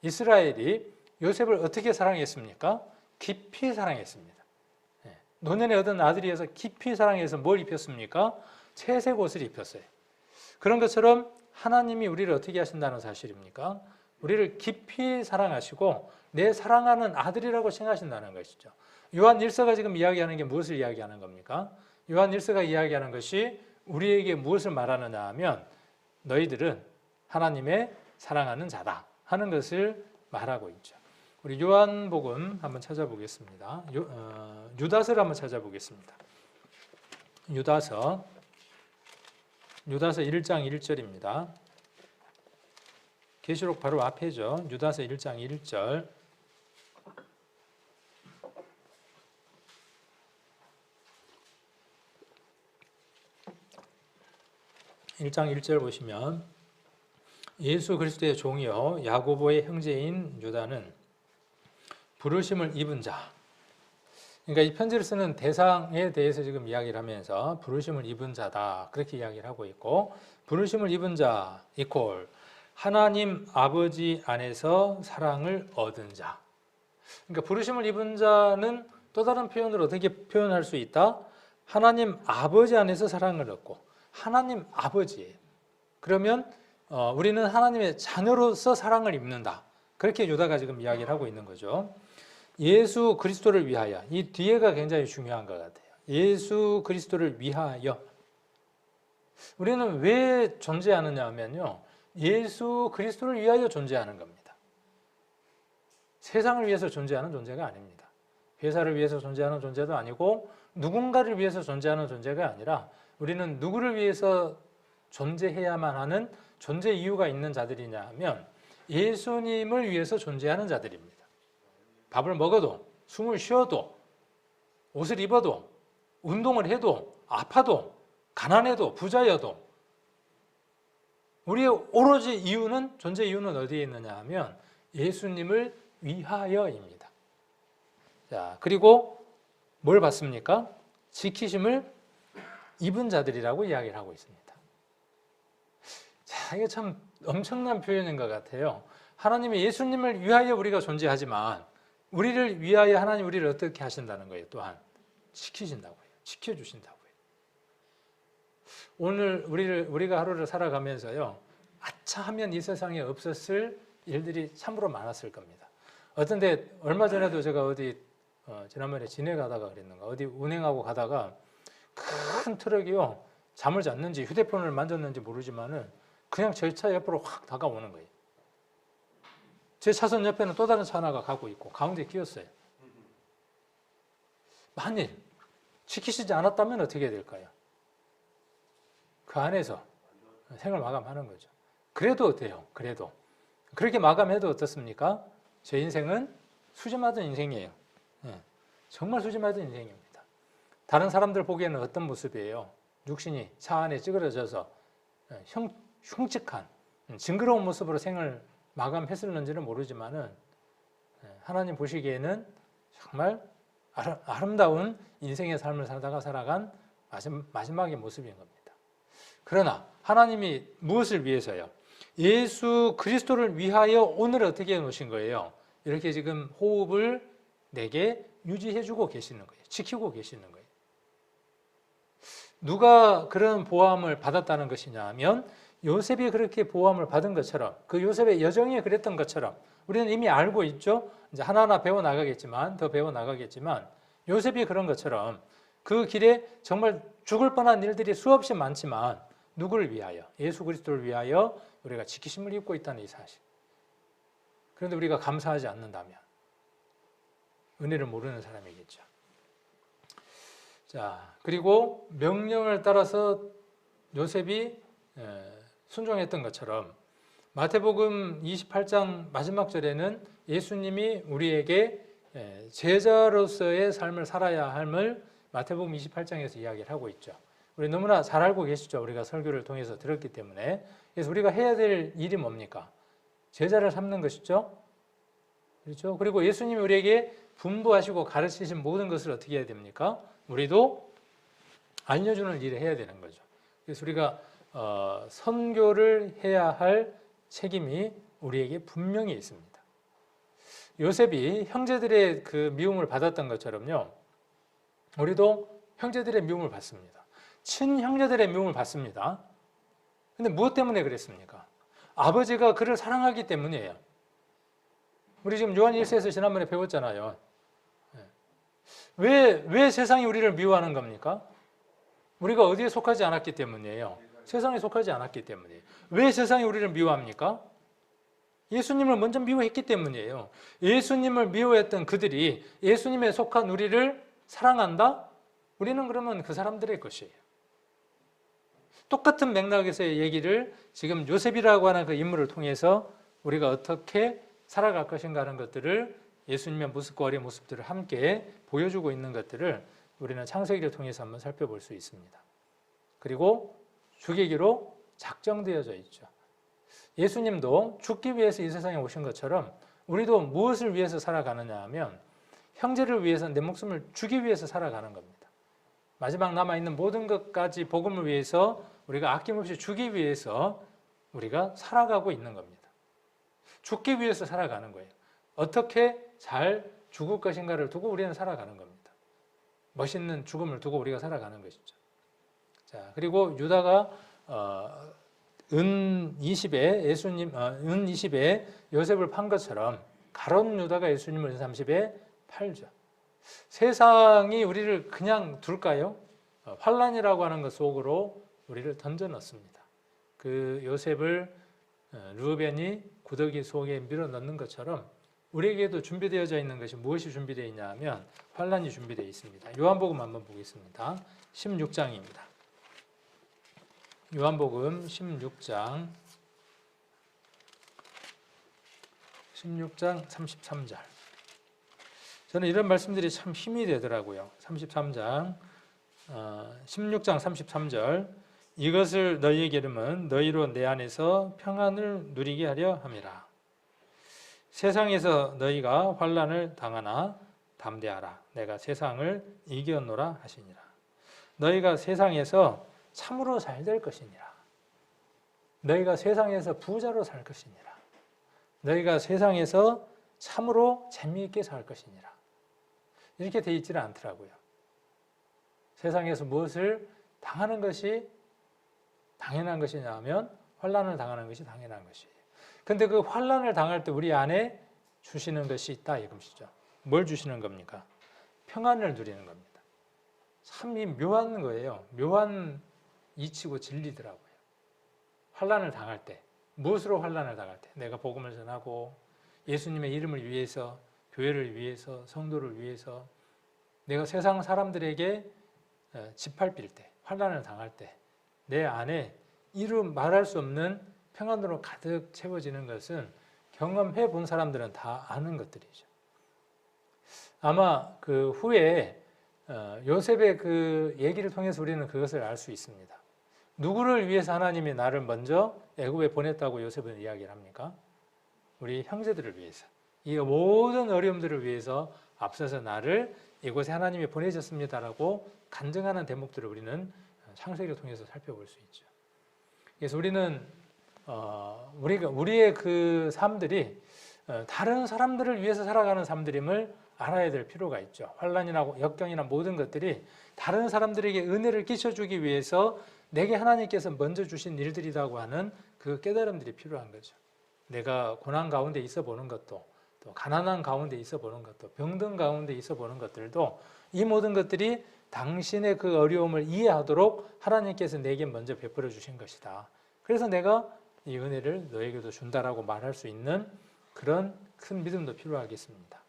Speaker 1: 이스라엘이 요셉을 어떻게 사랑했습니까? 깊이 사랑했습니다. 노년에 얻은 아들이어서 깊이 사랑해서 뭘 입혔습니까? 채색 옷을 입혔어요. 그런 것처럼 하나님이 우리를 어떻게 하신다는 사실입니까? 우리를 깊이 사랑하시고 내 사랑하는 아들이라고 칭하신다는 것이죠. 요한 1서가 지금 이야기하는 게 무엇을 이야기하는 겁니까? 요한 1서가 이야기하는 것이 우리에게 무엇을 말하느냐 하면 너희들은 하나님의 사랑하는 자다 하는 것을 말하고 있죠. 우리 요한복음 한번 찾아보겠습니다. 유다서를 한번 찾아보겠습니다. 유다서 1장 1절입니다. 계시록 바로 앞에죠. 유다서 1장 1절. (1장 1절) 보시면 예수 그리스도의 종이요 야고보의 형제인 유다는 부르심을 입은 자. 그러니까 이 편지를 쓰는 대상에 대해서 지금 이야기를 하면서 부르심을 입은 자다 그렇게 이야기를 하고 있고 부르심을 입은 자 이퀄 하나님 아버지 안에서 사랑을 얻은 자. 그러니까 부르심을 입은 자는 또 다른 표현으로 어떻게 표현할 수 있다? 하나님 아버지 안에서 사랑을 얻고 하나님 아버지예요. 그러면 우리는 하나님의 자녀로서 사랑을 입는다. 그렇게 유다가 지금 이야기를 하고 있는 거죠. 예수 그리스도를 위하여. 이 뒤에가 굉장히 중요한 것 같아요. 예수 그리스도를 위하여. 우리는 왜 존재하느냐 하면요. 예수 그리스도를 위하여 존재하는 겁니다. 세상을 위해서 존재하는 존재가 아닙니다. 회사를 위해서 존재하는 존재도 아니고 누군가를 위해서 존재하는 존재가 아니라 우리는 누구를 위해서 존재해야만 하는 존재 이유가 있는 자들이냐 하면 예수님을 위해서 존재하는 자들입니다. 밥을 먹어도, 숨을 쉬어도, 옷을 입어도, 운동을 해도, 아파도, 가난해도, 부자여도 우리의 오로지 이유는, 존재 이유는 어디에 있느냐 하면 예수님을 위하여입니다. 자, 그리고 뭘 받습니까? 지키심을 입은 자들이라고 이야기를 하고 있습니다. 자, 이게 참 엄청난 표현인 것 같아요. 하나님이 예수님을 위하여 우리가 존재하지만 우리를 위하여 하나님 우리를 어떻게 하신다는 거예요? 또한 지키신다고요. 지켜주신다고요. 오늘 우리가 하루를 살아가면서요, 아차 하면 이 세상에 없었을 일들이 참으로 많았을 겁니다. 어떤데 얼마 전에도 제가 어디 지난번에 지내가다가 그랬는가 어디 운행하고 가다가 큰 트럭이요, 잠을 잤는지 휴대폰을 만졌는지 모르지만은 그냥 제 차 옆으로 확 다가오는 거예요. 제 차선 옆에는 또 다른 차 하나가 가고 있고 가운데 끼었어요. 만일 지키시지 않았다면 어떻게 해야 될까요? 그 안에서 생을 마감하는 거죠. 그래도 돼요. 그래도 그렇게 마감해도 어떻습니까? 제 인생은 수지맞은 인생이에요. 정말 수지맞은 인생입니다. 다른 사람들 보기에는 어떤 모습이에요? 육신이 차 안에 찌그러져서 흉측한 징그러운 모습으로 생을 마감했을는지는 모르지만은 하나님 보시기에는 정말 아름다운 인생의 삶을 살다가 살아간 마지막의 모습인 겁니다. 그러나 하나님이 무엇을 위해서요? 예수 그리스도를 위하여 오늘 어떻게 해놓으신 거예요? 이렇게 지금 호흡을 내게 유지해주고 계시는 거예요. 지키고 계시는 거예요. 누가 그런 보호함을 받았다는 것이냐 하면 요셉이 그렇게 보호함을 받은 것처럼, 그 요셉의 여정이 그랬던 것처럼 우리는 이미 알고 있죠. 이제 하나하나 배워나가겠지만, 더 배워나가겠지만 요셉이 그런 것처럼 그 길에 정말 죽을 뻔한 일들이 수없이 많지만 누구를 위하여? 예수 그리스도를 위하여 우리가 지키심을 입고 있다는 이 사실. 그런데 우리가 감사하지 않는다면 은혜를 모르는 사람이겠죠. 자, 그리고 명령을 따라서 요셉이 순종했던 것처럼 마태복음 28장 마지막 절에는 예수님이 우리에게 제자로서의 삶을 살아야 함을 마태복음 28장에서 이야기를 하고 있죠. 우리 너무나 잘 알고 계시죠. 우리가 설교를 통해서 들었기 때문에. 그래서 우리가 해야 될 일이 뭡니까? 제자를 삼는 것이죠. 그렇죠? 그리고 예수님이 우리에게 분부하시고 가르치신 모든 것을 어떻게 해야 됩니까? 우리도 알려주는 일을 해야 되는 거죠. 그래서 우리가 선교를 해야 할 책임이 우리에게 분명히 있습니다. 요셉이 형제들의 그 미움을 받았던 것처럼요, 우리도 형제들의 미움을 받습니다. 친형제들의 미움을 받습니다. 근데 무엇 때문에 그랬습니까? 아버지가 그를 사랑하기 때문이에요. 우리 지금 요한 1서에서 지난번에 배웠잖아요. 왜 세상이 우리를 미워하는 겁니까? 우리가 어디에 속하지 않았기 때문이에요. 세상에 속하지 않았기 때문이에요. 왜 세상이 우리를 미워합니까? 예수님을 먼저 미워했기 때문이에요. 예수님을 미워했던 그들이 예수님에 속한 우리를 사랑한다? 우리는 그러면 그 사람들의 것이에요. 똑같은 맥락에서의 얘기를 지금 요셉이라고 하는 그 인물을 통해서 우리가 어떻게 살아갈 것인가 하는 것들을, 예수님의 모습과 우리의 모습들을 함께 보여주고 있는 것들을 우리는 창세기를 통해서 한번 살펴볼 수 있습니다. 그리고 죽이기로 작정되어져 있죠. 예수님도 죽기 위해서 이 세상에 오신 것처럼 우리도 무엇을 위해서 살아가느냐 하면 형제를 위해서 내 목숨을 주기 위해서 살아가는 겁니다. 마지막 남아있는 모든 것까지 복음을 위해서 우리가 아낌없이 주기 위해서 우리가 살아가고 있는 겁니다. 죽기 위해서 살아가는 거예요. 어떻게 잘 죽을 것인가를 두고 우리는 살아가는 겁니다. 멋있는 죽음을 두고 우리가 살아가는 것이죠. 자, 그리고 유다가 은 20에 요셉을 판 것처럼 가론 유다가 예수님을 은 30에 팔죠. 세상이 우리를 그냥 둘까요? 환란이라고 하는 것 속으로 우리를 던져 넣습니다. 그 요셉을 르우벤이 구더기 속에 밀어 넣는 것처럼 우리에게도 준비되어져 있는 것이 무엇이 준비되어 있냐 하면 환란이 준비되어 있습니다. 요한복음 한번 보겠습니다. 16장입니다. 요한복음 16장 16장 33절. 저는 이런 말씀들이 참 힘이 되더라고요. 16장 33절. 이것을 너희에게 이르면 너희로 내 안에서 평안을 누리게 하려 함이라. 세상에서 너희가 환난을 당하나 담대하라. 내가 세상을 이겼노라 하시니라. 너희가 세상에서 참으로 잘 될 것이니라. 너희가 세상에서 부자로 살 것이니라. 너희가 세상에서 참으로 재미있게 살 것이니라. 이렇게 돼 있지는 않더라고요. 세상에서 무엇을 당하는 것이 당연한 것이냐 하면 환난을 당하는 것이 당연한 것이에요. 근데 그 환난을 당할 때 우리 안에 주시는 것이 있다 이것이죠. 뭘 주시는 겁니까? 평안을 누리는 겁니다. 참 묘한 거예요. 묘한 이치고 진리더라고요. 환난을 당할 때, 무엇으로 환난을 당할 때? 내가 복음을 전하고 예수님의 이름을 위해서, 교회를 위해서, 성도를 위해서 내가 세상 사람들에게 짓밟힐 때, 환난을 당할 때 내 안에 이루 말할 수 없는 평안으로 가득 채워지는 것은 경험해 본 사람들은 다 아는 것들이죠. 아마 그 후에 요셉의 그 얘기를 통해서 우리는 그것을 알 수 있습니다. 누구를 위해서 하나님이 나를 먼저 애굽에 보냈다고 요셉은 이야기를 합니까? 우리 형제들을 위해서. 이 모든 어려움들을 위해서 앞서서 나를 이곳에 하나님이 보내셨습니다라고 간증하는 대목들을 우리는 창세기를 통해서 살펴볼 수 있죠. 그래서 우리는 우리의 그 삶들이 다른 사람들을 위해서 살아가는 삶들임을 알아야 될 필요가 있죠. 환난이나 역경이나 모든 것들이 다른 사람들에게 은혜를 끼쳐주기 위해서 내게 하나님께서 먼저 주신 일들이라고 하는 그 깨달음들이 필요한 거죠. 내가 고난 가운데 있어 보는 것도, 또 가난한 가운데 있어 보는 것도, 병든 가운데 있어 보는 것들도 이 모든 것들이 당신의 그 어려움을 이해하도록 하나님께서 내게 먼저 베풀어 주신 것이다. 그래서 내가 이 은혜를 너에게도 준다라고 말할 수 있는 그런 큰 믿음도 필요하겠습니다.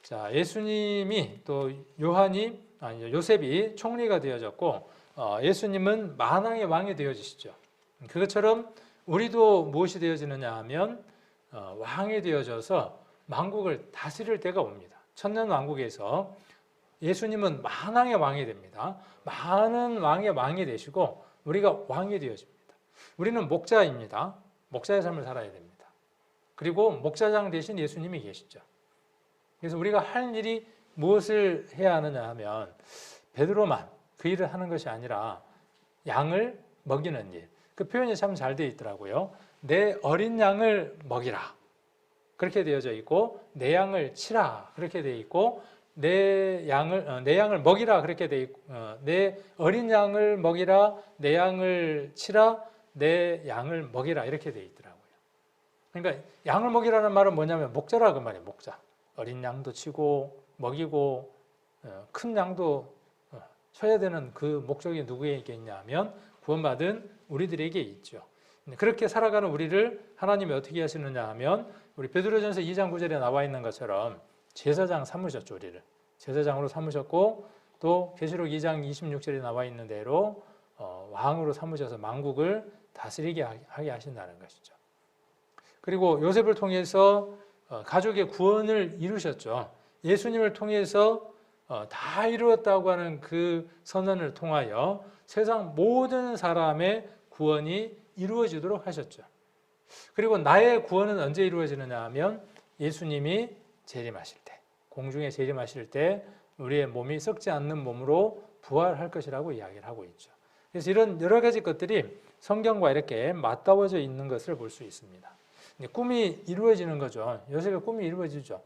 Speaker 1: 자, 예수님이 또 요셉이 총리가 되어졌고 예수님은 만왕의 왕이 되어지시죠. 그것처럼 우리도 무엇이 되어지느냐 하면 왕이 되어져서 만국을 다스릴 때가 옵니다. 천년 왕국에서 예수님은 만왕의 왕이 됩니다. 많은 왕의 왕이 되시고 우리가 왕이 되어집니다. 우리는 목자입니다. 목자의 삶을 살아야 됩니다. 그리고 목자장 대신 예수님이 계시죠. 그래서 우리가 할 일이 무엇을 해야 하느냐 하면 베드로만 그 일을 하는 것이 아니라 양을 먹이는 일. 그 표현이 참 잘 되어 있더라고요. 내 어린 양을 먹이라. 그렇게 되어져 있고 내 양을 치라. 그렇게 되어 있고 내 양을 먹이라. 그렇게 되어 있고 내 어린 양을 먹이라. 내 양을 치라. 내 양을 먹이라. 이렇게 되어 있더라고요. 그러니까 양을 먹이라는 말은 뭐냐면 목자라 그 말이에요. 목자. 어린 양도 치고 먹이고 큰 양도 쳐야 되는 그 목적이 누구에게 있냐면 구원받은 우리들에게 있죠. 그렇게 살아가는 우리를 하나님이 어떻게 하시느냐 하면 우리 베드로전서 2장 9절에 나와 있는 것처럼 제사장 삼으셨죠. 우리를 제사장으로 삼으셨고 또 계시록 2장 26절에 나와 있는 대로 왕으로 삼으셔서 만국을 다스리게 하게 하신다는 것이죠. 그리고 요셉을 통해서 가족의 구원을 이루셨죠. 예수님을 통해서 다 이루었다고 하는 그 선언을 통하여 세상 모든 사람의 구원이 이루어지도록 하셨죠. 그리고 나의 구원은 언제 이루어지느냐 하면 예수님이 재림하실 때, 공중에 재림하실 때 우리의 몸이 썩지 않는 몸으로 부활할 것이라고 이야기를 하고 있죠. 그래서 이런 여러 가지 것들이 성경과 이렇게 맞닿아져 있는 것을 볼 수 있습니다. 꿈이 이루어지는 거죠. 요셉의 꿈이 이루어지죠.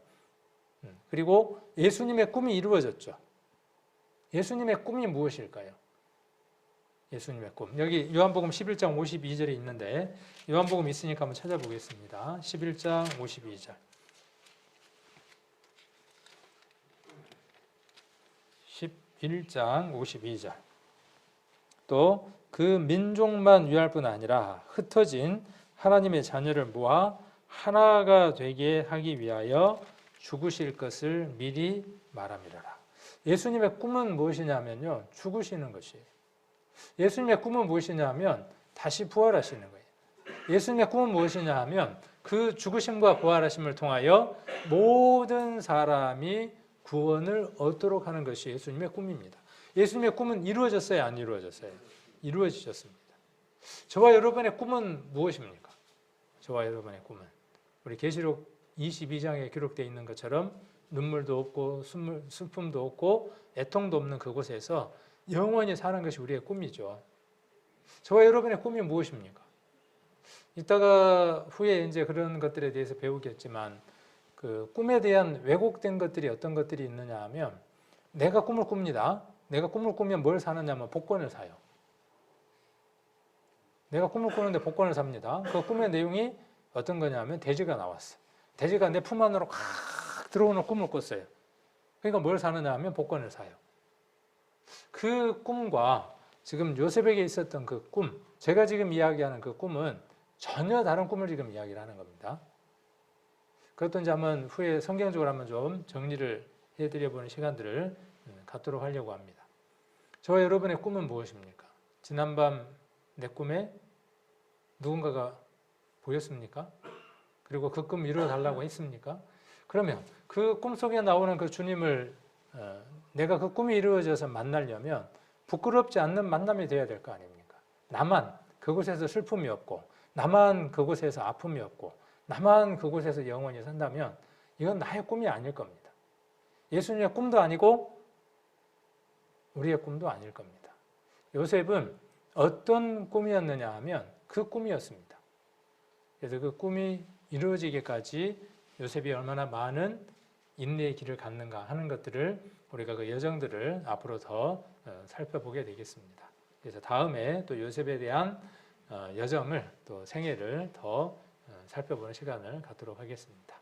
Speaker 1: 그리고 예수님의 꿈이 이루어졌죠. 예수님의 꿈이 무엇일까요? 예수님의 꿈. 여기 요한복음 11장 52절에 있는데 요한복음 있으니까 한번 찾아보겠습니다. 11장 52절. 11장 52절. 또 그 민족만 위할 뿐 아니라 흩어진 하나님의 자녀를 모아 하나가 되게 하기 위하여 죽으실 것을 미리 말함이라. 예수님의 꿈은 무엇이냐면요, 죽으시는 것이에요. 예수님의 꿈은 무엇이냐면 다시 부활하시는 거예요. 예수님의 꿈은 무엇이냐 하면 그 죽으심과 부활하심을 통하여 모든 사람이 구원을 얻도록 하는 것이 예수님의 꿈입니다. 예수님의 꿈은 이루어졌어요, 안 이루어졌어요? 이루어지셨습니다. 저와 여러분의 꿈은 무엇입니까? 저와 여러분의 꿈은 우리 계시록 22장에 기록되어 있는 것처럼 눈물도 없고 슬픔도 없고 애통도 없는 그곳에서 영원히 사는 것이 우리의 꿈이죠. 저와 여러분의 꿈이 무엇입니까? 이따가 후에 이제 그런 것들에 대해서 배우겠지만 그 꿈에 대한 왜곡된 것들이 어떤 것들이 있느냐 하면 내가 꿈을 꿉니다. 내가 꿈을 꾸면 뭘 사느냐 하면 복권을 사요. 내가 꿈을 꾸는데 복권을 삽니다. 그 꿈의 내용이 어떤 거냐 하면 돼지가 나왔어. 돼지가 내 품 안으로 콱 들어오는 꿈을 꿨어요. 그러니까 뭘 사느냐 하면 복권을 사요. 그 꿈과 지금 요셉에게 있었던 그 꿈, 제가 지금 이야기하는 그 꿈은 전혀 다른 꿈을 지금 이야기를 하는 겁니다. 그것도 이제 한번 후에 성경적으로 한번 좀 정리를 해드려 보는 시간들을 갖도록 하려고 합니다. 저와 여러분의 꿈은 무엇입니까? 지난밤 내 꿈에 누군가가 보였습니까? 그리고 그 꿈 이루어 달라고 했습니까? 그러면 그 꿈속에 나오는 그 주님을 내가 그 꿈이 이루어져서 만나려면 부끄럽지 않는 만남이 되어야 될 거 아닙니까? 나만 그곳에서 슬픔이 없고 나만 그곳에서 아픔이 없고 나만 그곳에서 영원히 산다면 이건 나의 꿈이 아닐 겁니다. 예수님의 꿈도 아니고 우리의 꿈도 아닐 겁니다. 요셉은 어떤 꿈이었느냐 하면 그 꿈이었습니다. 그래서 그 꿈이 이루어지기까지 요셉이 얼마나 많은 인내의 길을 갔는가 하는 것들을 우리가 그 여정들을 앞으로 더 살펴보게 되겠습니다. 그래서 다음에 또 요셉에 대한 여정을 또 생애를 더 살펴보는 시간을 갖도록 하겠습니다.